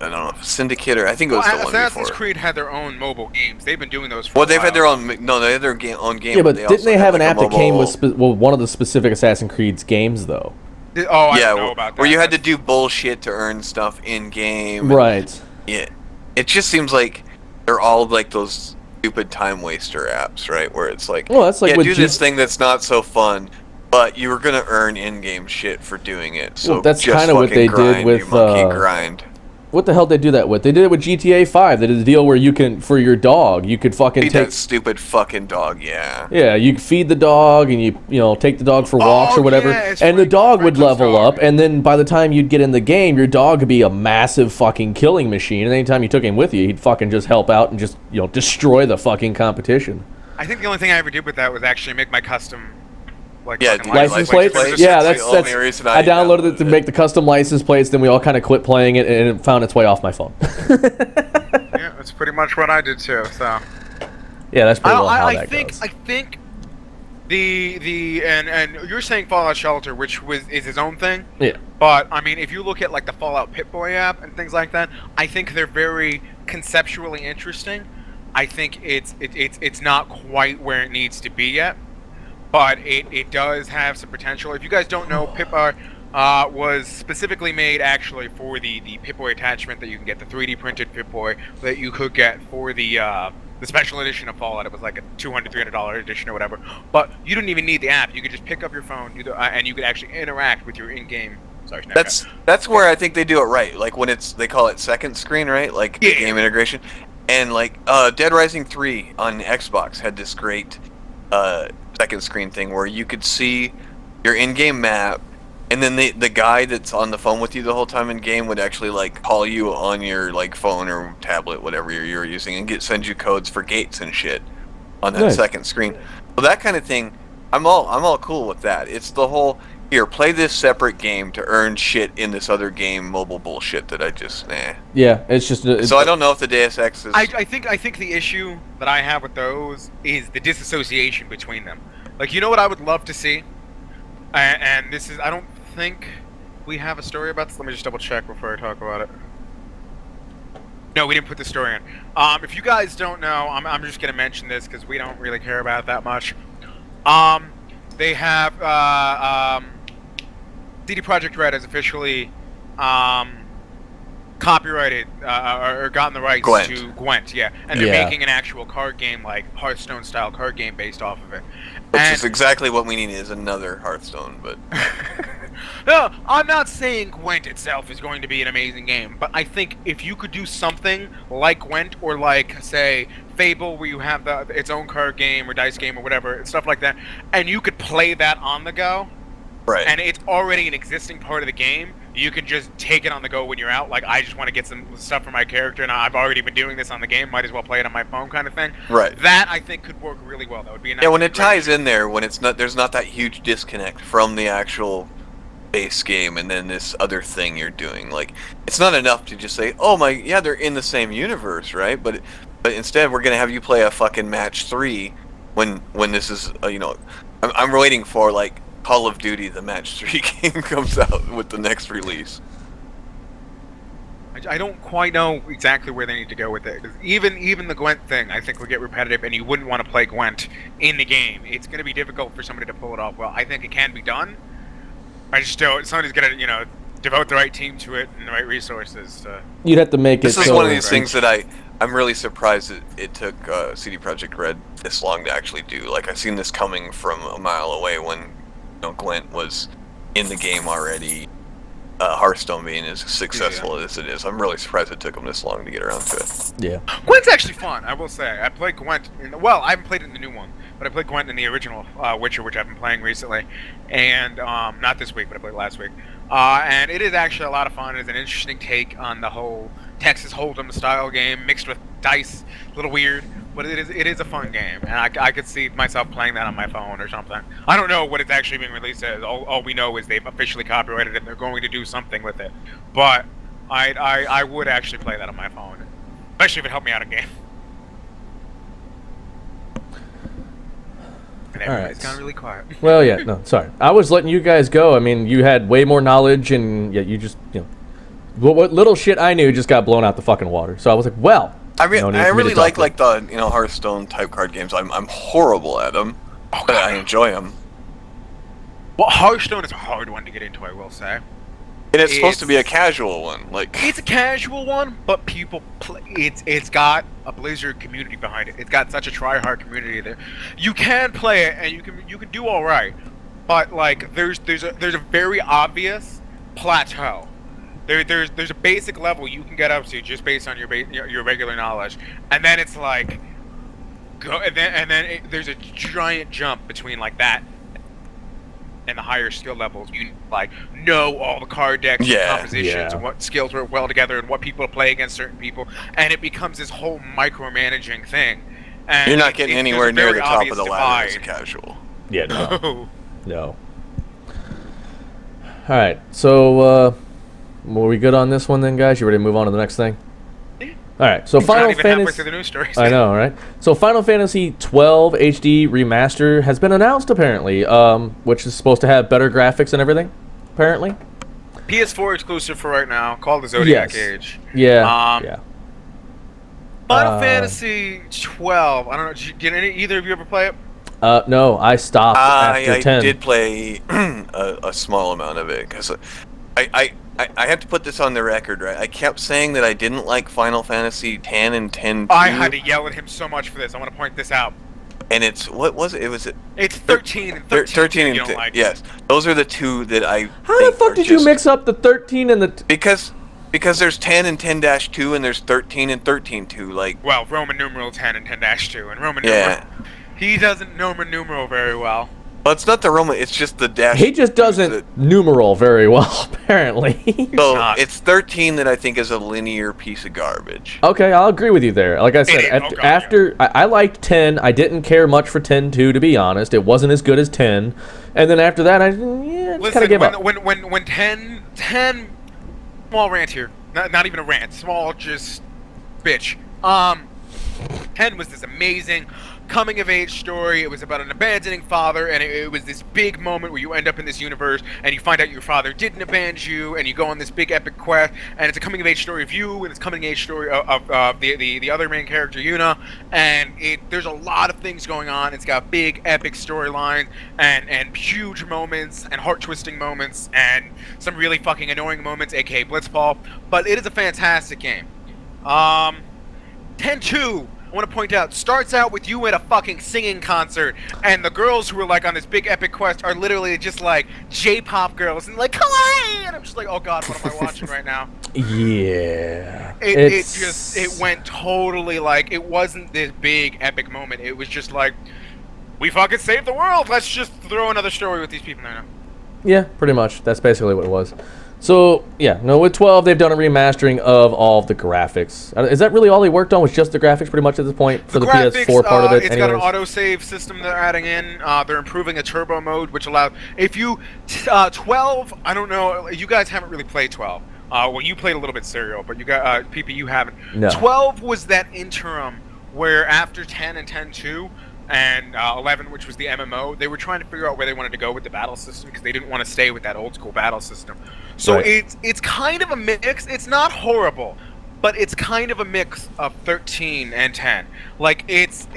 I don't know, Syndicate, or I think it was the one Assassin's before. Creed had their own mobile games. They've been doing those for Well, a they've while. had their own. No, they had their own game. Yeah, but they didn't also they had, have an a app that came with mobile- one of the specific Assassin's Creed's games though? I yeah, don't know about that. where you had to do bullshit to earn stuff in game. Right. Yeah, it just seems like they're all those stupid time waster apps, right? Where it's Well, that's like yeah, with do this thing that's not so fun. but you were gonna earn in-game shit for doing it. So well, that's just kind of what they grind, did with you monkey grind. What the hell did they do that with? They did it with GTA 5. They did a deal where you can, for your dog, you could fucking Feed take that stupid fucking dog, yeah. Yeah, you feed the dog and you know take the dog for walks or whatever, yeah, and the dog would level up, and then by the time you'd get in the game, your dog would be a massive fucking killing machine. And anytime you took him with you, he'd fucking just help out and just destroy the fucking competition. I think the only thing I ever did with that was actually make my custom license plates. Yeah, that's the only reason I downloaded it to make the custom license plates. Then we all kind of quit playing it, and it found its way off my phone. Yeah, that's pretty much what I did too. So yeah, that's pretty well how that goes. I think and you're saying Fallout Shelter, which is his own thing. Yeah. But I mean, if you look at like the Fallout Pip-Boy app and things like that, I think they're very conceptually interesting. I think it's not quite where it needs to be yet, but it does have some potential. If you guys don't know, Pip-Boy was specifically made actually for the Pip-Boy attachment that you can get, the 3D printed Pip-Boy that you could get for the special edition of Fallout. It was like a $200, $300 edition or whatever. But you didn't even need the app. You could just pick up your phone, and you could actually interact with your in-game. Sorry, that's where I think they do it right. Like when they call it second screen, right? Like the game integration, and like Dead Rising 3 on Xbox had this great second screen thing where you could see your in-game map, and then the guy that's on the phone with you the whole time in game would actually like call you on your like phone or tablet, whatever you're using, and send you codes for gates and shit on that second screen. So that kind of thing, I'm all cool with that. It's the whole here, play this separate game to earn shit in this other game mobile bullshit that I just Yeah, it's just. So I don't know if the Deus Ex is. I think the issue that I have with those is the disassociation between them. Like, you know what I would love to see, and this is, I don't think we have a story about this. Let me just double check before I talk about it. No, we didn't put the story in. If you guys don't know, I'm just gonna mention this because we don't really care about it that much. They have CD Projekt Red has officially copyrighted or gotten the rights to Gwent, and they're making an actual card game, like Hearthstone style card game based off of it. Which is exactly what we need, is another Hearthstone, but no, I'm not saying Gwent itself is going to be an amazing game, but I think if you could do something like Gwent or like, say, Fable, where you have its own card game or dice game or whatever, stuff like that, and you could play that on the go, right? And it's already an existing part of the game. You can just take it on the go when you're out. Like, I just want to get some stuff for my character, and I've already been doing this on the game. Might as well play it on my phone, kind of thing. Right. That I think could work really well. That would be a nice. Yeah, when it ties in there, when it's not, there's not that huge disconnect from the actual base game and then this other thing you're doing. Like, it's not enough to just say, "Oh my, yeah, they're in the same universe, right?" But instead, we're gonna have you play a fucking match 3 when this is, I'm waiting for like Call of Duty, the match 3 game comes out with the next release. I don't quite know exactly where they need to go with it. 'Cause even the Gwent thing, I think, will get repetitive, and you wouldn't want to play Gwent in the game. It's going to be difficult for somebody to pull it off well. I think it can be done. I just don't. Somebody's going to, devote the right team to it and the right resources. You'd have to make it. This is one of these things that I'm really surprised that it took CD Projekt Red this long to actually do. Like, I've seen this coming from a mile away when Gwent was in the game already. Hearthstone being as successful as it is, I'm really surprised it took them this long to get around to it. Yeah. Gwent's actually fun, I will say. I played Gwent I haven't played it in the new one, but I played Gwent in the original Witcher, which I've been playing recently, and not this week, but I played last week. And it is actually a lot of fun. It's an interesting take on the whole Texas Hold'em style game mixed with dice. A little weird, but it is a fun game, and I could see myself playing that on my phone or something. I don't know what it's actually being released as. All we know is they've officially copyrighted it and they're going to do something with it. But I would actually play that on my phone, especially if it helped me out in game. And everybody's gone really quiet. Well, yeah, no, sorry. I was letting you guys go. I mean, you had way more knowledge, and yet you just, what little shit I knew just got blown out the fucking water. So I was like, well. I really like the Hearthstone type card games. I'm horrible at them, but I enjoy them. Well, Hearthstone is a hard one to get into, I will say. And it's supposed to be a casual one, like. It's a casual one, but people play. It's got a Blizzard community behind it. It's got such a try-hard community there. You can play it, and you can do all right, but like there's a very obvious plateau. There's a basic level you can get up to just based on your regular knowledge, and then it's like there's a giant jump between like that and the higher skill levels. You like know all the card decks, and compositions, and what skills work well together, and what people play against certain people, and it becomes this whole micromanaging thing. And you're not getting anywhere near the top of the ladder as a casual. Yeah, no. All right, so were we good on this one then, guys? You ready to move on to the next thing? All right, so Final Fantasy. The news stories. I know, right? So Final Fantasy 12 HD Remaster has been announced apparently, which is supposed to have better graphics and everything. Apparently. PS4 exclusive for right now, called the Zodiac Age. Yeah. Final Fantasy 12. I don't know. Did either of you ever play it? No, I stopped after 10. I did play a small amount of it because I have to put this on the record, right? I kept saying that I didn't like Final Fantasy 10 and 10. I had to yell at him so much for this. I want to point this out. And it's what was it? It's 13 and 13. 13 and 10. Like. Yes, those are the two that I. How the fuck did you mix up the 13 and the? Because there's 10 and 10-2 and there's 13 and 13-2. Like. Well, Roman numeral 10 and 10-2 and Roman numeral. He doesn't Roman numeral very well. Well, it's not the Roman. It's just the dash. He just doesn't numeral very well, apparently. So it's 13 that I think is a linear piece of garbage. Okay, I'll agree with you there. Like I said, I liked 10. I didn't care much for 10-2, to be honest. It wasn't as good as 10. And then after that, I just kind of gave up. When 10, small rant here. Not even a rant. Small, just bitch. 10 was this amazing coming-of-age story. It was about an abandoning father, and it was this big moment where you end up in this universe, and you find out your father didn't abandon you, and you go on this big epic quest, and it's a coming-of-age story of you, and it's a coming-of-age story of the other main character, Yuna, and there's a lot of things going on. It's got big, epic storylines, and huge moments, and heart-twisting moments, and some really fucking annoying moments, aka Blitzball, but it is a fantastic game. 10-2, I want to point out, starts out with you at a fucking singing concert, and the girls who are like on this big epic quest are literally just like J-pop girls, and like, kawaii! And I'm just like, oh god, what am I watching right now? Yeah. It went totally like, it wasn't this big epic moment. It was just like, we fucking saved the world, let's just throw another story with these people now. Yeah, pretty much. That's basically what it was. So, yeah, no, with 12, they've done a remastering of all of the graphics. Is that really all they worked on, was just the graphics pretty much at this point for the graphics, PS4 part of it? It's got an autosave system they're adding in. They're improving a turbo mode, which allows... If you... 12, I don't know, you guys haven't really played 12. Well, you played a little bit Serial, but you got... PP, you haven't. No. 12 was that interim where after 10 and 10-2... and 11, which was the MMO, they were trying to figure out where they wanted to go with the battle system because they didn't want to stay with that old school battle system. So it's kind of a mix. It's not horrible, but it's kind of a mix of 13 and 10. Like it's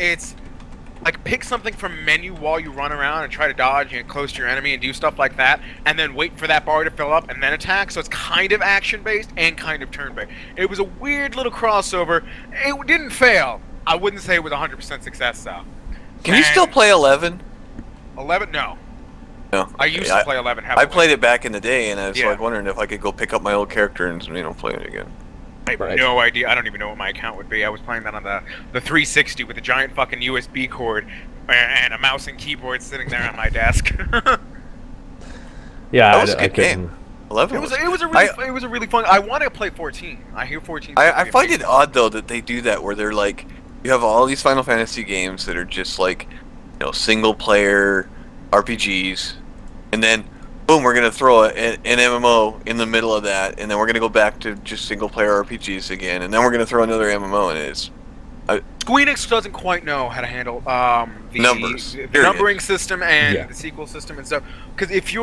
like pick something from menu while you run around and try to dodge and get close to your enemy and do stuff like that, and then wait for that bar to fill up and then attack. So it's kind of action based and kind of turn based. It was a weird little crossover. It didn't fail. I wouldn't say it was 100% success though. Can you still play 11? 11? No. No. I used to play 11 heavily. I played it back in the day, and I was like wondering if I could go pick up my old character and play it again. I have no idea. I don't even know what my account would be. I was playing that on the 360 with a giant fucking USB cord and a mouse and keyboard sitting there on my desk. Yeah, that was a good game. 11. It was a really fun. I want to play 14. I hear 14. I find it odd though that they do that, where they're like, you have all these Final Fantasy games that are just like, single player RPGs, and then boom, we're gonna throw an MMO in the middle of that, and then we're gonna go back to just single player RPGs again, and then we're gonna throw another MMO, and it's Squeenix doesn't quite know how to handle the numbers, the numbering system and the sequel system and stuff. Because if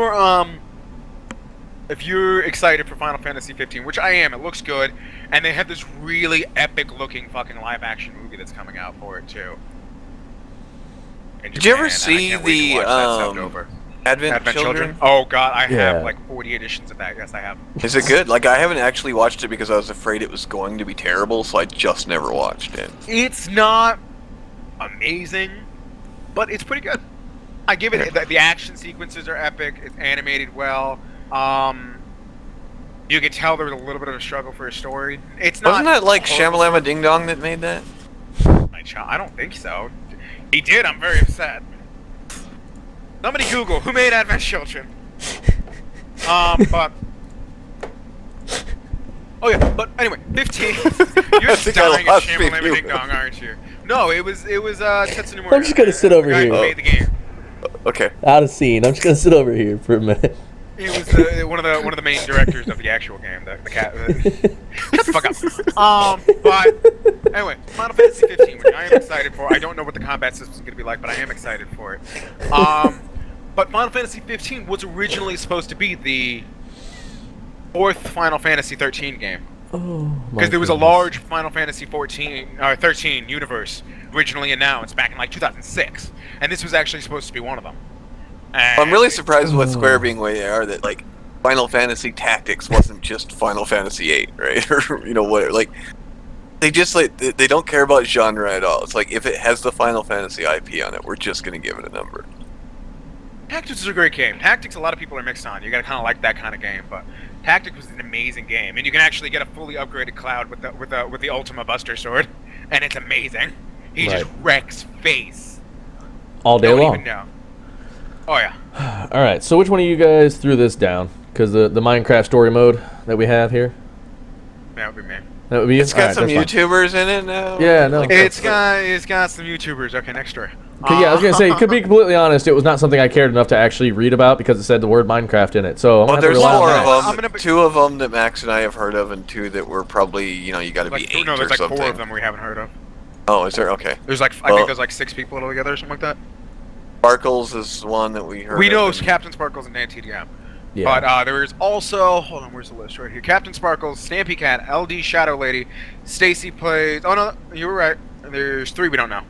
you're excited for Final Fantasy 15, which I am, it looks good, and they have this really epic-looking fucking live-action movie that's coming out for it too. Did you ever see the Advent Children? Oh god, I have like 40 editions of that. Yes, I have. Is it good? Like, I haven't actually watched it because I was afraid it was going to be terrible, so I just never watched it. It's not amazing, but it's pretty good. I give it the action sequences are epic. It's animated well. You could tell there was a little bit of a struggle for a story. It's not. Wasn't that like Shamalama Ding Dong that made that? I don't think so. He did. I'm very upset. Somebody Google who made Advent Children. But. Oh yeah, but anyway, 15. You're just dying of Shamalama Ding Dong, aren't you? No, it was Tetsuya Nomura. I'm just gonna sit over here. Who made the game. Okay. Out of scene. I'm just gonna sit over here for a minute. It was one of the main directors of the actual game. The cat. Shut the fuck up. But anyway, Final Fantasy 15, which I am excited for. I don't know what the combat system is going to be like, but I am excited for it. But Final Fantasy 15 was originally supposed to be the fourth Final Fantasy 13 game. Because there was a large Final Fantasy 13 universe originally announced back in like 2006, and this was actually supposed to be one of them. I'm really surprised with Square being where they are, that like Final Fantasy Tactics wasn't just Final Fantasy 8, right? Or you know what? Like they just they don't care about genre at all. It's like if it has the Final Fantasy IP on it, we're just gonna give it a number. Tactics is a great game. Tactics, a lot of people are mixed on. You gotta kind of like that kind of game, but Tactics was an amazing game, and you can actually get a fully upgraded Cloud with the Ultima Buster Sword, and it's amazing. He just wrecks face all day long. Even know. Oh yeah. All right. So which one of you guys threw this down? Because the Minecraft story mode that we have here. That would be me. That would be you? It's got some YouTubers in it now. Yeah, no. It's got some YouTubers. Okay, next story. Yeah, I was gonna say, to be completely honest, it was not something I cared enough to actually read about because it said the word Minecraft in it. So there's 4 of them. 2 of them that Max and I have heard of, and 2 that were probably you got to be 8 No, there's or like something. 4 of them we haven't heard of. Oh, is there? Okay. There's like I think there's like 6 people altogether or something like that. Sparkles is one that we heard. We know of, Captain Sparkles and Dan TDM. Yeah. But there is also, hold on, where's the list right here? Captain Sparkles, Stampy Cat, LD Shadow Lady, Stacy plays. Oh no, you were right. There's 3 we don't know.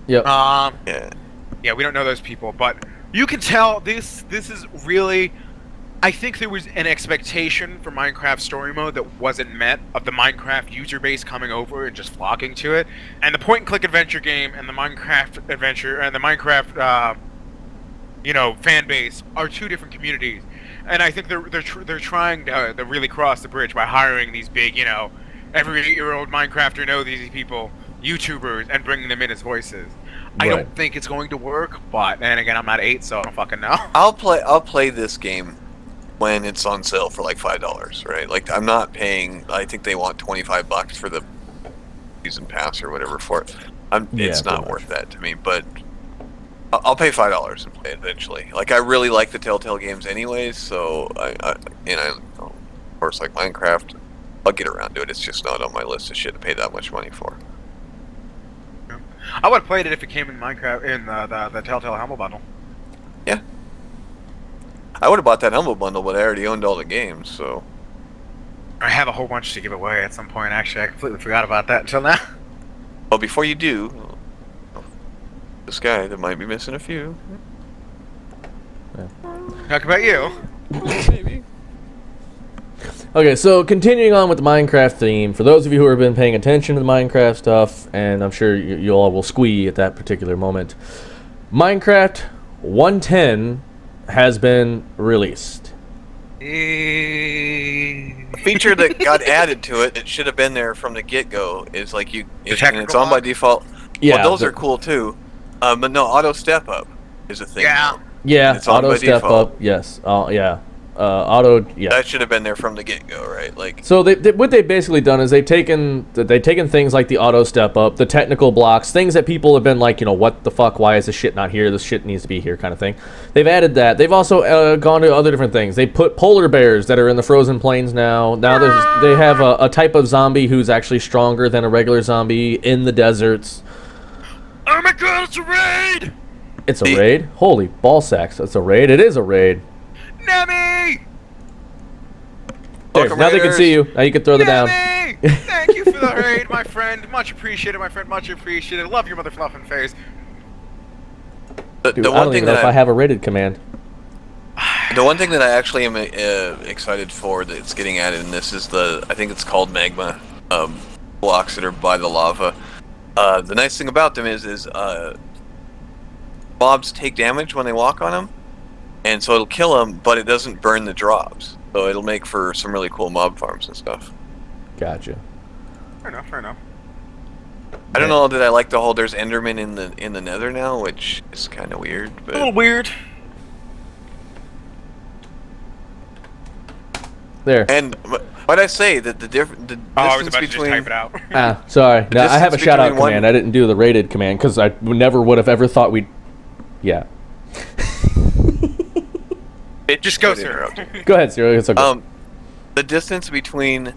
Yep. Yeah, we don't know those people, but you can tell this is really. I think there was an expectation for Minecraft Story Mode that wasn't met of the Minecraft user base coming over and just flocking to it, and the point-and-click adventure game and the Minecraft adventure and the Minecraft, fan base are 2 different communities, and I think they're trying to really cross the bridge by hiring these big, every 8-year-old Minecrafter knows these people, YouTubers, and bringing them in as voices. I don't think it's going to work, but then again, I'm not 8, so I don't fucking know. I'll play this game when it's on sale for like $5, right? Like I'm not paying. I think they want $25 for the season pass or whatever for it. It's not worth that to me, but I'll pay $5 and play it eventually. Like I really like the Telltale games anyways, so of course like Minecraft, I'll get around to it. It's just not on my list of shit to pay that much money for. I would have played it if it came in Minecraft in the Telltale Humble Bundle. Yeah. I would have bought that Humble Bundle, but I already owned all the games, so. I have a whole bunch to give away at some point, actually. I completely forgot about that until now. Well, before you do, this guy that might be missing a few. Talk about you. Maybe. Okay, so continuing on with the Minecraft theme, for those of you who have been paying attention to the Minecraft stuff, and I'm sure you all will squee at that particular moment, Minecraft 1.10 has been released. A feature that got added to it that should have been there from the get-go is like and it's on by default. Yeah, well, those are cool too. But no, auto step-up is a thing now. Yeah, it's auto step-up, yes. Auto, yeah. That should have been there from the get-go, right? Like. So what they've basically done is they've taken things like the auto step up, the technical blocks, things that people have been like, what the fuck? Why is this shit not here? This shit needs to be here, kind of thing. They've added that. They've also gone to other different things. They put polar bears that are in the frozen plains now. Now they have a type of zombie who's actually stronger than a regular zombie in the deserts. Oh my god, it's a raid! It's a raid? Holy ball sacks! It's a raid. It is a raid. Nemi! There, now they can see you. Now you can throw the down. Thank you for the raid, my friend. Much appreciated, my friend. Much appreciated. Love your mother fluffing face. Dude, I don't even know if I have a rated command. The one thing that I actually am excited for that's getting added in this is I think it's called magma blocks that are by the lava. The nice thing about them is mobs take damage when they walk on them, and so it'll kill them, but it doesn't burn the drops. So it'll make for some really cool mob farms and stuff. Gotcha. Fair enough. I don't know that I like the whole there's Enderman in the Nether now, which is kind of weird. But... A little weird. There. And what I say that the distance I was about between to just type it out. Sorry. No, I have a distance shout out between one- command. I didn't do the rated command because I never would have ever thought we'd. Yeah. Just go, sir. Go ahead, Cyril. It's okay. The distance between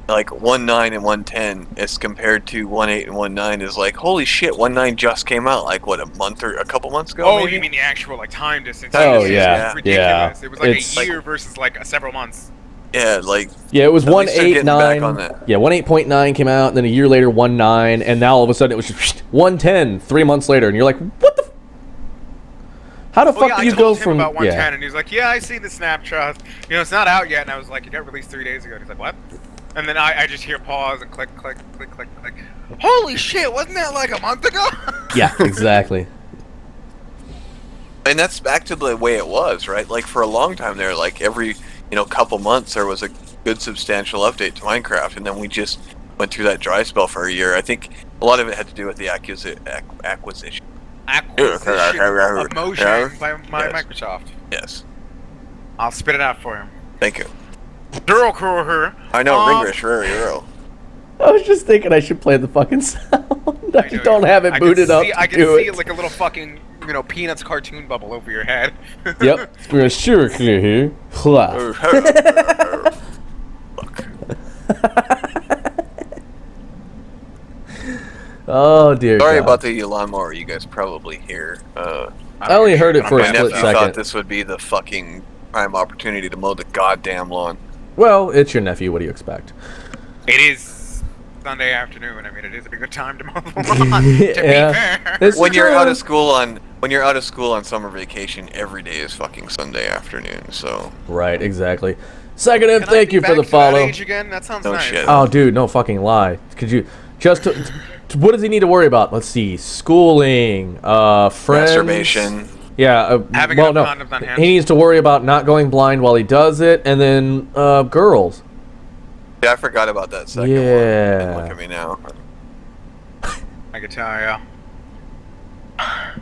like 1.9 and 1.10 as compared to 1.8 and 1.9 is like, holy shit, 1.9 just came out like what, a month or a couple months ago? Oh, maybe? you mean the actual like time distance? Oh, It's yeah. ridiculous. Yeah. It was like It's a year versus like several months. Yeah, like Yeah, it was at least they're getting back on 1.89. that. Yeah, 1.8.9 came out, and then a year later 1.9, and now all of a sudden it was just 1.10 3 months later, and you're like, what the? How the fuck do you go from? About 110, and he's like, yeah, I see the snapshot. You know, it's not out yet, and I was like, it got released 3 days ago. And he's like, what? And then I just hear pause and click. Holy shit! Wasn't that like a month ago? Yeah, exactly. And that's back to the way it was, right? Like for a long time there, like every couple months there was a good substantial update to Minecraft, and then we just went through that dry spell for a year. I think a lot of it had to do with the acquisition. Acquisition of Motion by Microsoft. Yes. I'll spit it out for him. Thank you. I know, Ringrish, Ruro. I was just thinking I should play the fucking sound. I just don't have it booted up. I can see like a little fucking Peanuts cartoon bubble over your head. Yep, we're sure clear here. Look. Oh dear. Sorry God. about the lawnmower. You guys probably hear. I only heard it for a My split nephew thought second. this would be the fucking prime opportunity to mow the goddamn lawn. Well, it's your nephew. What do you expect? It is Sunday afternoon. I mean, it is a good time to mow the lawn. To be fair. It's When you're true. out of school on summer vacation, every day is fucking Sunday afternoon. So Right, exactly. Second, Can I thank be you for back the to that follow. age again? That sounds No nice. shit. Oh, dude, no fucking lie. Could you just what does he need to worry about? Let's see, schooling, friends, masturbation. Yeah. Having well, enough no, condoms on hand. he needs to worry about not going blind while he does it, and then girls. Yeah, I forgot about that second Yeah. one. Look at me now. I could tell you.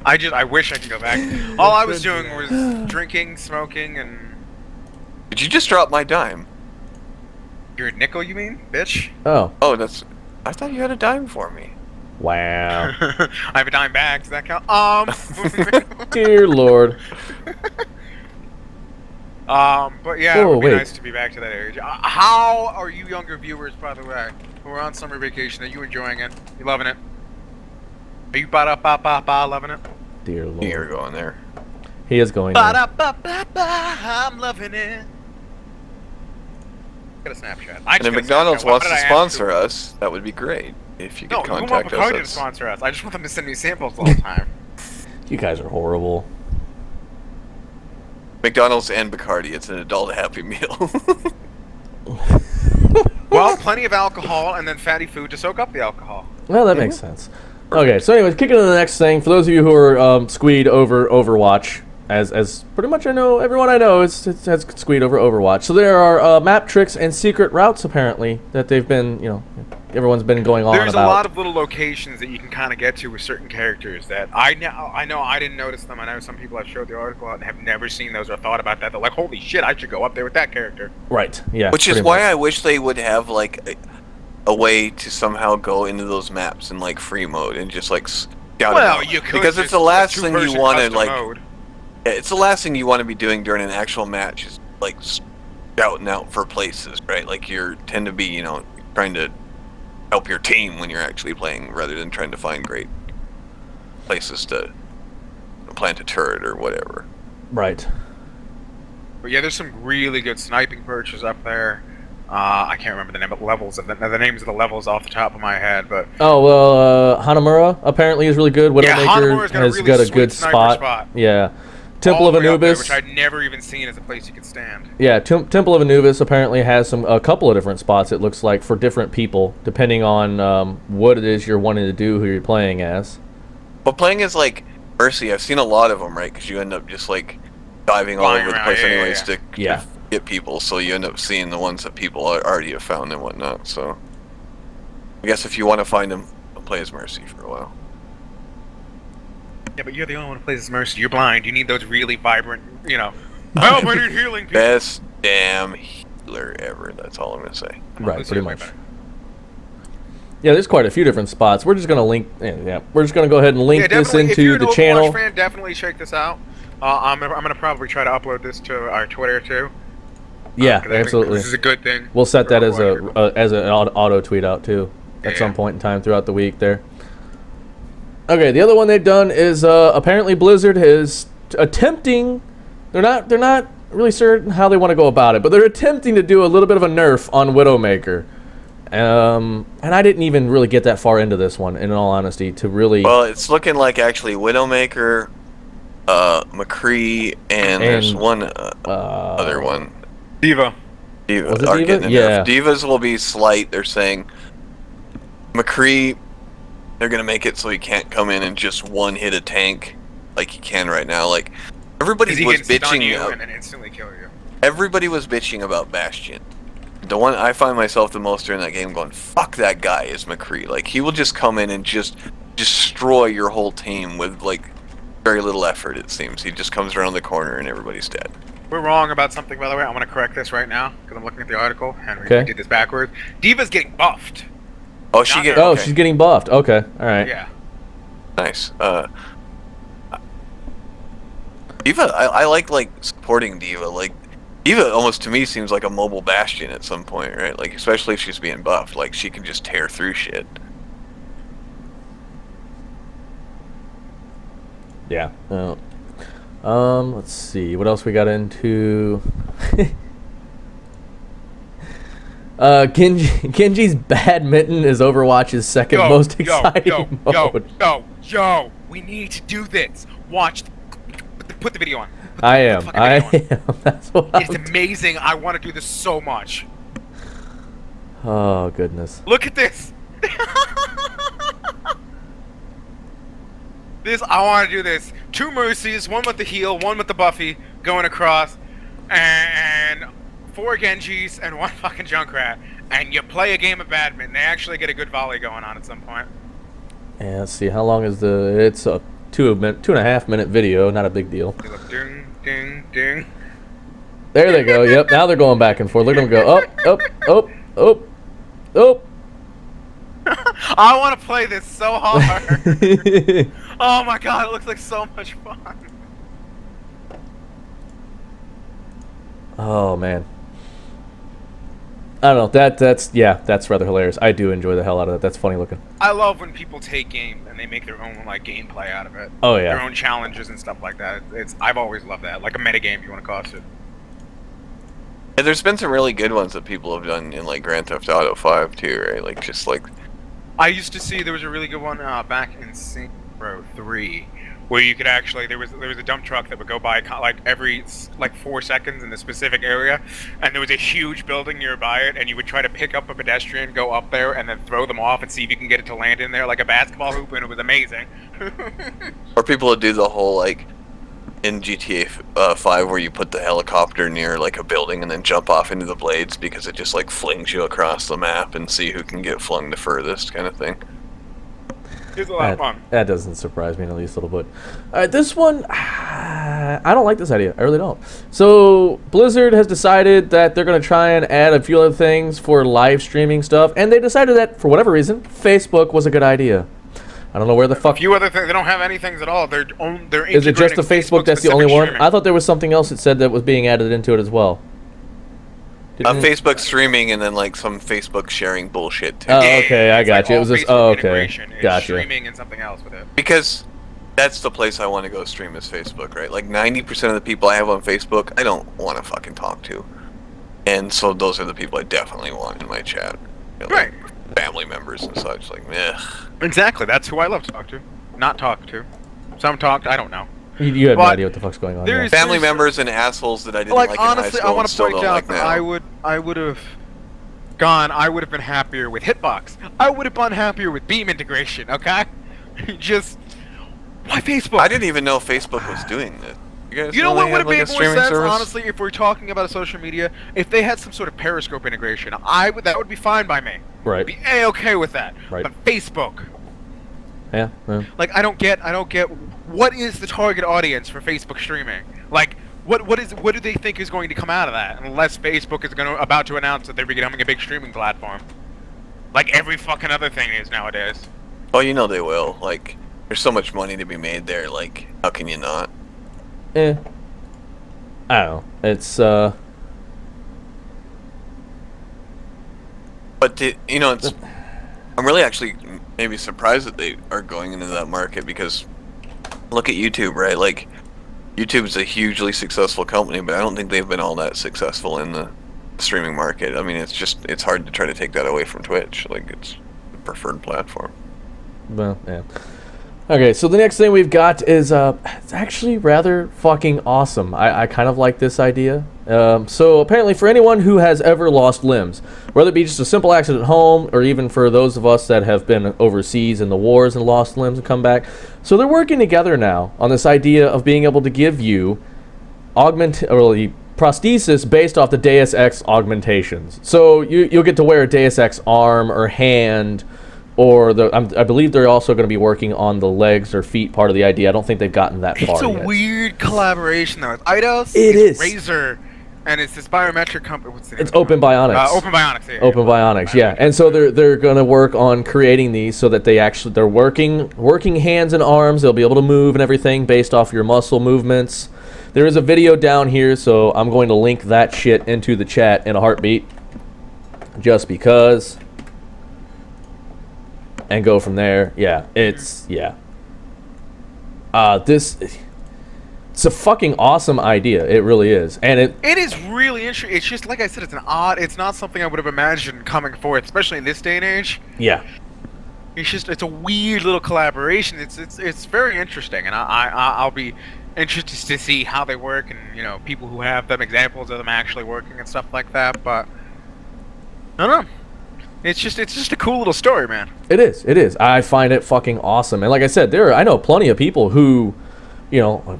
I wish I could go back. All I was doing was drinking, smoking, and Did you just drop my dime? your nickel. You mean, bitch? Oh, Oh, I thought you had a dime for me. wow. I have a dime bag. Does that count? Dear Lord. But yeah, it Oh, would be wait. nice to be back to that age. How are you younger viewers, by the way, who are on summer vacation? Are you enjoying it? You loving it? Are you ba-da-ba-ba-ba loving it? Dear Lord. You're going there. He is going there. Ba-da-ba-ba-ba, I'm loving it. Got a snapshot. And if McDonald's wants to sponsor us, that would be great. If you could No, you want contact Bacardi to us. sponsor us. I just want them to send me samples all the time. You guys are horrible. McDonald's and Bacardi, it's an adult Happy Meal. Well, plenty of alcohol and then fatty food to soak up the alcohol. Well, that makes sense. Okay, so anyways, kicking to the next thing. For those of you who are squeed over Overwatch, as pretty much everyone I know has squeed over Overwatch. So there are map tricks and secret routes apparently that they've been, everyone's been going on There's about. a lot of little locations that you can kind of get to with certain characters that I know I didn't notice them. I know some people have showed the article out and have never seen those or thought about that. They're like, holy shit, I should go up there with that character. Right. Yeah. Which is pretty why much. I wish they would have like a way to somehow go into those maps in like free mode and just like scout it Well, out. you could because it's just the last a thing you two-person want to custom like. mode. Yeah, it's the last thing you want to be doing during an actual match is like scouting out for places, right? Like you tend to be, trying to help your team when you're actually playing rather than trying to find great places to plant a turret or whatever. Right. But yeah, there's some really good sniping perches up there. I can't remember the name of the levels of the names of the levels off the top of my head, but Oh well, Hanamura apparently is really good. Widowmaker Hanamura's got a has really got a sweet good sniper spot. Yeah. Temple all of the way up there, Anubis. which I'd never even seen as a place you could stand. Yeah, Temple of Anubis apparently has a couple of different spots. It looks like for different people, depending on what it is you're wanting to do, who you're playing as. But playing as like Mercy, I've seen a lot of them, right? Because you end up just like diving all Flying over the around, place yeah, anyways yeah. to get people. So you end up seeing the ones that people already have found and whatnot. So I guess if you want to find them, play as Mercy for a while. Yeah, but you're the only one who plays as Mercy. You're blind. You need those really vibrant, I need healing people. Best damn healer ever. That's all I'm gonna say. Right, pretty much. Yeah, there's quite a few different spots. We're just gonna link. Yeah, we're just gonna go ahead and link this into if you're an the Overwatch channel. Fan, definitely check this out. I'm gonna probably try to upload this to our Twitter too. Yeah, absolutely. This is a good thing. We'll set that as an auto tweet out too at some point in time throughout the week there. Okay, the other one they've done is apparently Blizzard is attempting. They're not really certain how they want to go about it, but they're attempting to do a little bit of a nerf on Widowmaker. And I didn't even really get that far into this one, in all honesty, to really. Well, it's looking like actually Widowmaker, McCree, and there's one other one. Diva. Was it are Diva? getting Yeah. Divas will be slight. They're saying McCree, they're gonna make it so he can't come in and just one hit a tank like he can right now. Like everybody was bitching you and then instantly kill you. Everybody was bitching about Bastion. The one I find myself the most during that game going, fuck that guy is McCree. Like, he will just come in and just destroy your whole team with, like, very little effort, it seems. He just comes around the corner and everybody's dead. We're wrong about something, by the way. I'm going to correct this right now, because I'm looking at the article, and we did this backwards. Diva's getting buffed. Oh, okay. She's getting buffed. Okay, alright. Yeah. Nice. Diva, I like, supporting Diva. Like, Diva almost to me seems like a mobile Bastion at some point, right? Like, especially if she's being buffed, like she can just tear through shit. Yeah. Let's see what else we got into. Genji's badminton is Overwatch's second most exciting mode. Yo, we need to do this. Watch. Put the video on. I am. That's what it's amazing. I want to do this so much. Oh, goodness. Look at this. I want to do this. 2 Mercies, 1 with the heal, 1 with the Buffy, going across, and 4 Genjis, and 1 fucking Junkrat. And you play a game of badminton. They actually get a good volley going on at some point. Yeah, let's see. How long is it's a 2.5 minute video. Not a big deal. Ding, ding, ding. There they go. Yep. Now they're going back and forth. Look at them go up. I want to play this so hard. Oh my god, it looks like so much fun. Oh man. I don't know. That's rather hilarious. I do enjoy the hell out of that. That's funny looking. I love when people take game and they make their own like gameplay out of it. Oh yeah. Their own challenges and stuff like that. I've always loved that. Like a metagame if you want to call it. Yeah, there's been some really good ones that people have done in like Grand Theft Auto 5 too, right? Like just like. I used to see there was a really good one back in Saints Row 3, where you could actually there was a dump truck that would go by like every 4 seconds in a specific area, and there was a huge building nearby it, and you would try to pick up a pedestrian, go up there, and then throw them off and see if you can get it to land in there like a basketball hoop, and it was amazing. Or people would do the whole like in GTA 5 where you put the helicopter near like a building and then jump off into the blades because it just like flings you across the map and see who can get flung the furthest kind of thing. It's a lot of fun. That doesn't surprise me in the least little bit. This one, I don't like this idea. I really don't. So Blizzard has decided that they're going to try and add a few other things for live streaming stuff, and they decided that for whatever reason, Facebook was a good idea. I don't know where the fuck. A few other things. They don't have any things at all. They're Is it just the Facebook that's the only one? I thought there was something else that said that was being added into it as well. Facebook streaming and then like some Facebook sharing bullshit too. Oh, okay, I got you. It was just okay. Gotcha. Streaming and something else with it. Because that's the place I want to go stream is Facebook, right? Like 90% of the people I have on Facebook, I don't want to fucking talk to, and so those are the people I definitely want in my chat. Right. Family members and such. Like, meh. Exactly. That's who I love to talk to. Not talk to. Some talked. I don't know. You have no idea what the fuck's going on. There's family members and assholes that I didn't like in high honestly, school I want to point out like that I would have been happier with Hitbox. I would have been happier with Beam integration. Okay, just why Facebook. I didn't even know Facebook was doing this. You know what would have made more sense, service? honestly, if we're talking about a social media? If they had some sort of Periscope integration, that would be fine by me. Right. I'd be A-okay with that. Right. But Facebook. Yeah. Like, I don't get what is the target audience for Facebook streaming? Like, what do they think is going to come out of that? Unless Facebook is about to announce that they're becoming a big streaming platform. Like every fucking other thing is nowadays. Oh, you know they will. Like, there's so much money to be made there. Like, how can you not? I don't know. It's But I'm really actually maybe surprised that they are going into that market, because look at YouTube, right? Like, YouTube is a hugely successful company, but I don't think they've been all that successful in the streaming market. I mean, it's hard to try to take that away from Twitch. Like, it's the preferred platform. Well, yeah. Okay, so the next thing we've got is it's actually rather fucking awesome. I kind of like this idea. So apparently for anyone who has ever lost limbs, whether it be just a simple accident at home, or even for those of us that have been overseas in the wars and lost limbs and come back, so they're working together now on this idea of being able to give you prosthesis based off the Deus Ex augmentations. So you'll get to wear a Deus Ex arm or hand, or I believe they're also going to be working on the legs or feet part of the idea. I don't think they've gotten that far yet. It's a weird collaboration, though. It's Eidos, it's Razer, and it's this biometric company. What's the name? It's Open Bionics. Open Bionics. Yeah, Open Bionics, yeah. And so they're going to work on creating these so that they're working hands and arms. They'll be able to move and everything based off your muscle movements. There is a video down here, so I'm going to link that shit into the chat in a heartbeat, just because. And go from there. Yeah, it's it's a fucking awesome idea. It really is, and it is really interesting. It's just like I said, it's not something I would have imagined coming forth, especially in this day and age. Yeah, it's a weird little collaboration. It's very interesting, and I'll be interested to see how they work, and people who have them, examples of them actually working and stuff like that. But I don't know. It's just a cool little story, man. It is. I find it fucking awesome. And like I said, I know plenty of people who,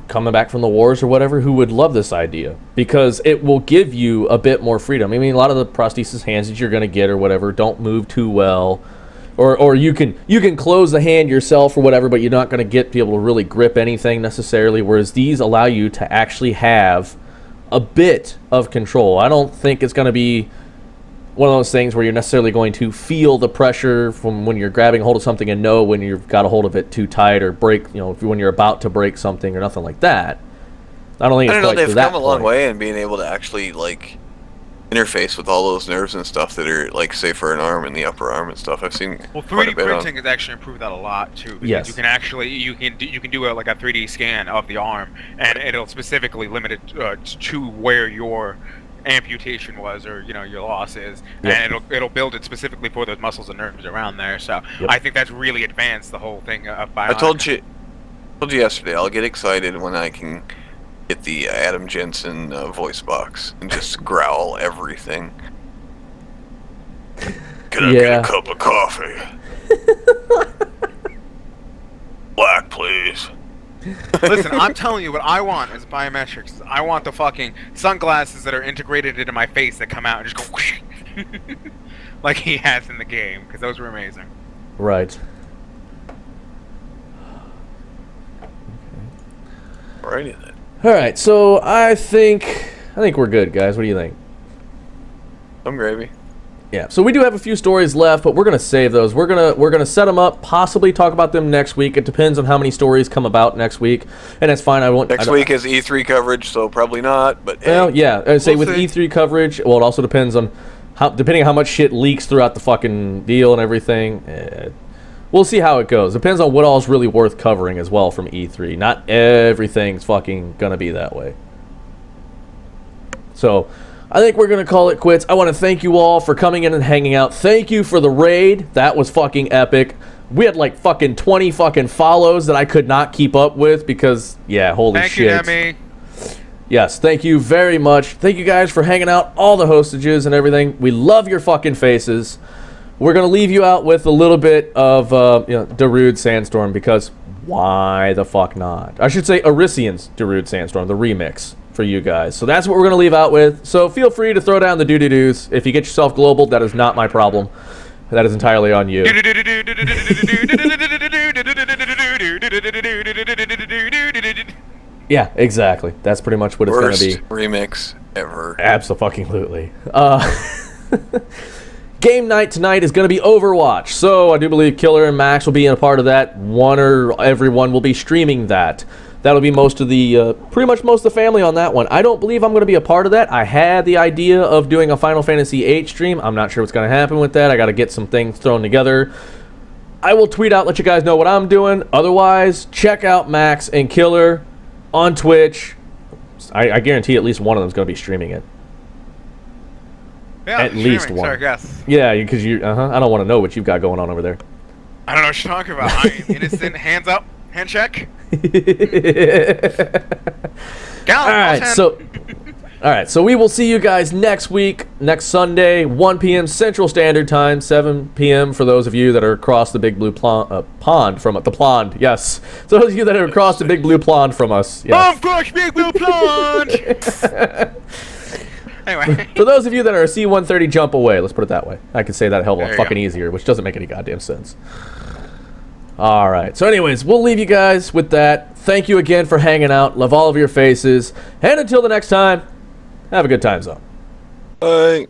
coming back from the wars or whatever, who would love this idea, because it will give you a bit more freedom. I mean, a lot of the prosthesis hands that you're going to get or whatever don't move too well. Or you can close the hand yourself or whatever, but you're not going to be able to really grip anything necessarily, whereas these allow you to actually have a bit of control. I don't think it's going to be one of those things where you're necessarily going to feel the pressure from when you're grabbing hold of something and know when you've got a hold of it too tight or break, when you're about to break something or nothing like that. I don't think it's quite to that point. They've come a long way in being able to actually, like, interface with all those nerves and stuff that are, like, say, for an arm and the upper arm and stuff. I've seen 3D printing has actually improved that a lot too. Because yes. You can actually you can do a 3D scan of the arm, and it'll specifically limit it to where your amputation was, or your loss is, and it'll build it specifically for those muscles and nerves around there. So I think that's really advanced the whole thing of bionics. I told you yesterday, I'll get excited when I can get the Adam Jensen voice box and just growl everything. Can I get a cup of coffee? Black, please. Listen, I'm telling you what I want is biometrics. I want the fucking sunglasses that are integrated into my face that come out and just go whoosh, like he has in the game, because those were amazing. Right. Alrighty then. Alright, so I think we're good, guys. What do you think? Some gravy. Yeah, so we do have a few stories left, but we're gonna save those. We're gonna set them up, possibly talk about them next week. It depends on how many stories come about next week, and that's fine. Next week is E3 coverage, so probably not. But well, yeah, I'd say with E3 coverage, well, it also depends on depending on how much shit leaks throughout the fucking deal and everything. We'll see how it goes. Depends on what all is really worth covering as well from E3. Not everything's fucking gonna be that way. So I think we're going to call it quits. I want to thank you all for coming in and hanging out. Thank you for the raid. That was fucking epic. We had like fucking 20 fucking follows that I could not keep up with because, yeah, holy shit. Thank you, Demi. Yes, thank you very much. Thank you guys for hanging out, all the hostages and everything. We love your fucking faces. We're going to leave you out with a little bit of Darude Sandstorm because Why the fuck not? I should say Arisian's Darude Sandstorm, the remix for you guys. So that's what we're going to leave out with. So feel free to throw down the doo-doo-doos. If you get yourself global, that is not my problem. That is entirely on you. Yeah, exactly. That's pretty much what it's going to be. Worst remix ever. Absolutely. Game night tonight is going to be Overwatch. So I do believe Killer and Max will be in a part of that. One or everyone will be streaming that. That'll be most of the, pretty much most of the family on that one. I don't believe I'm going to be a part of that. I had the idea of doing a Final Fantasy VIII stream. I'm not sure what's going to happen with that. I got to get some things thrown together. I will tweet out, let you guys know what I'm doing. Otherwise, check out Max and Killer on Twitch. I guarantee at least one of them is going to be streaming it. Yeah, at least one. Sorry, yes. Yeah, because you. I don't want to know what you've got going on over there. I don't know what you're talking about. I am innocent. Hands up. Hand check. All right, so we will see you guys next week, next Sunday, 1 p.m. Central Standard Time, 7 p.m. for those of you that are across the big blue pond from the pond. Yes, those of you that are across the big blue pond from us. Yes. Of course, big blue pond. Anyway, for those of you that are a C-130 jump away, let's put it that way. I can say that a hell of a fucking easier, which doesn't make any goddamn sense. All right. So anyways, we'll leave you guys with that. Thank you again for hanging out. Love all of your faces. And until the next time, have a good time, zone. Bye.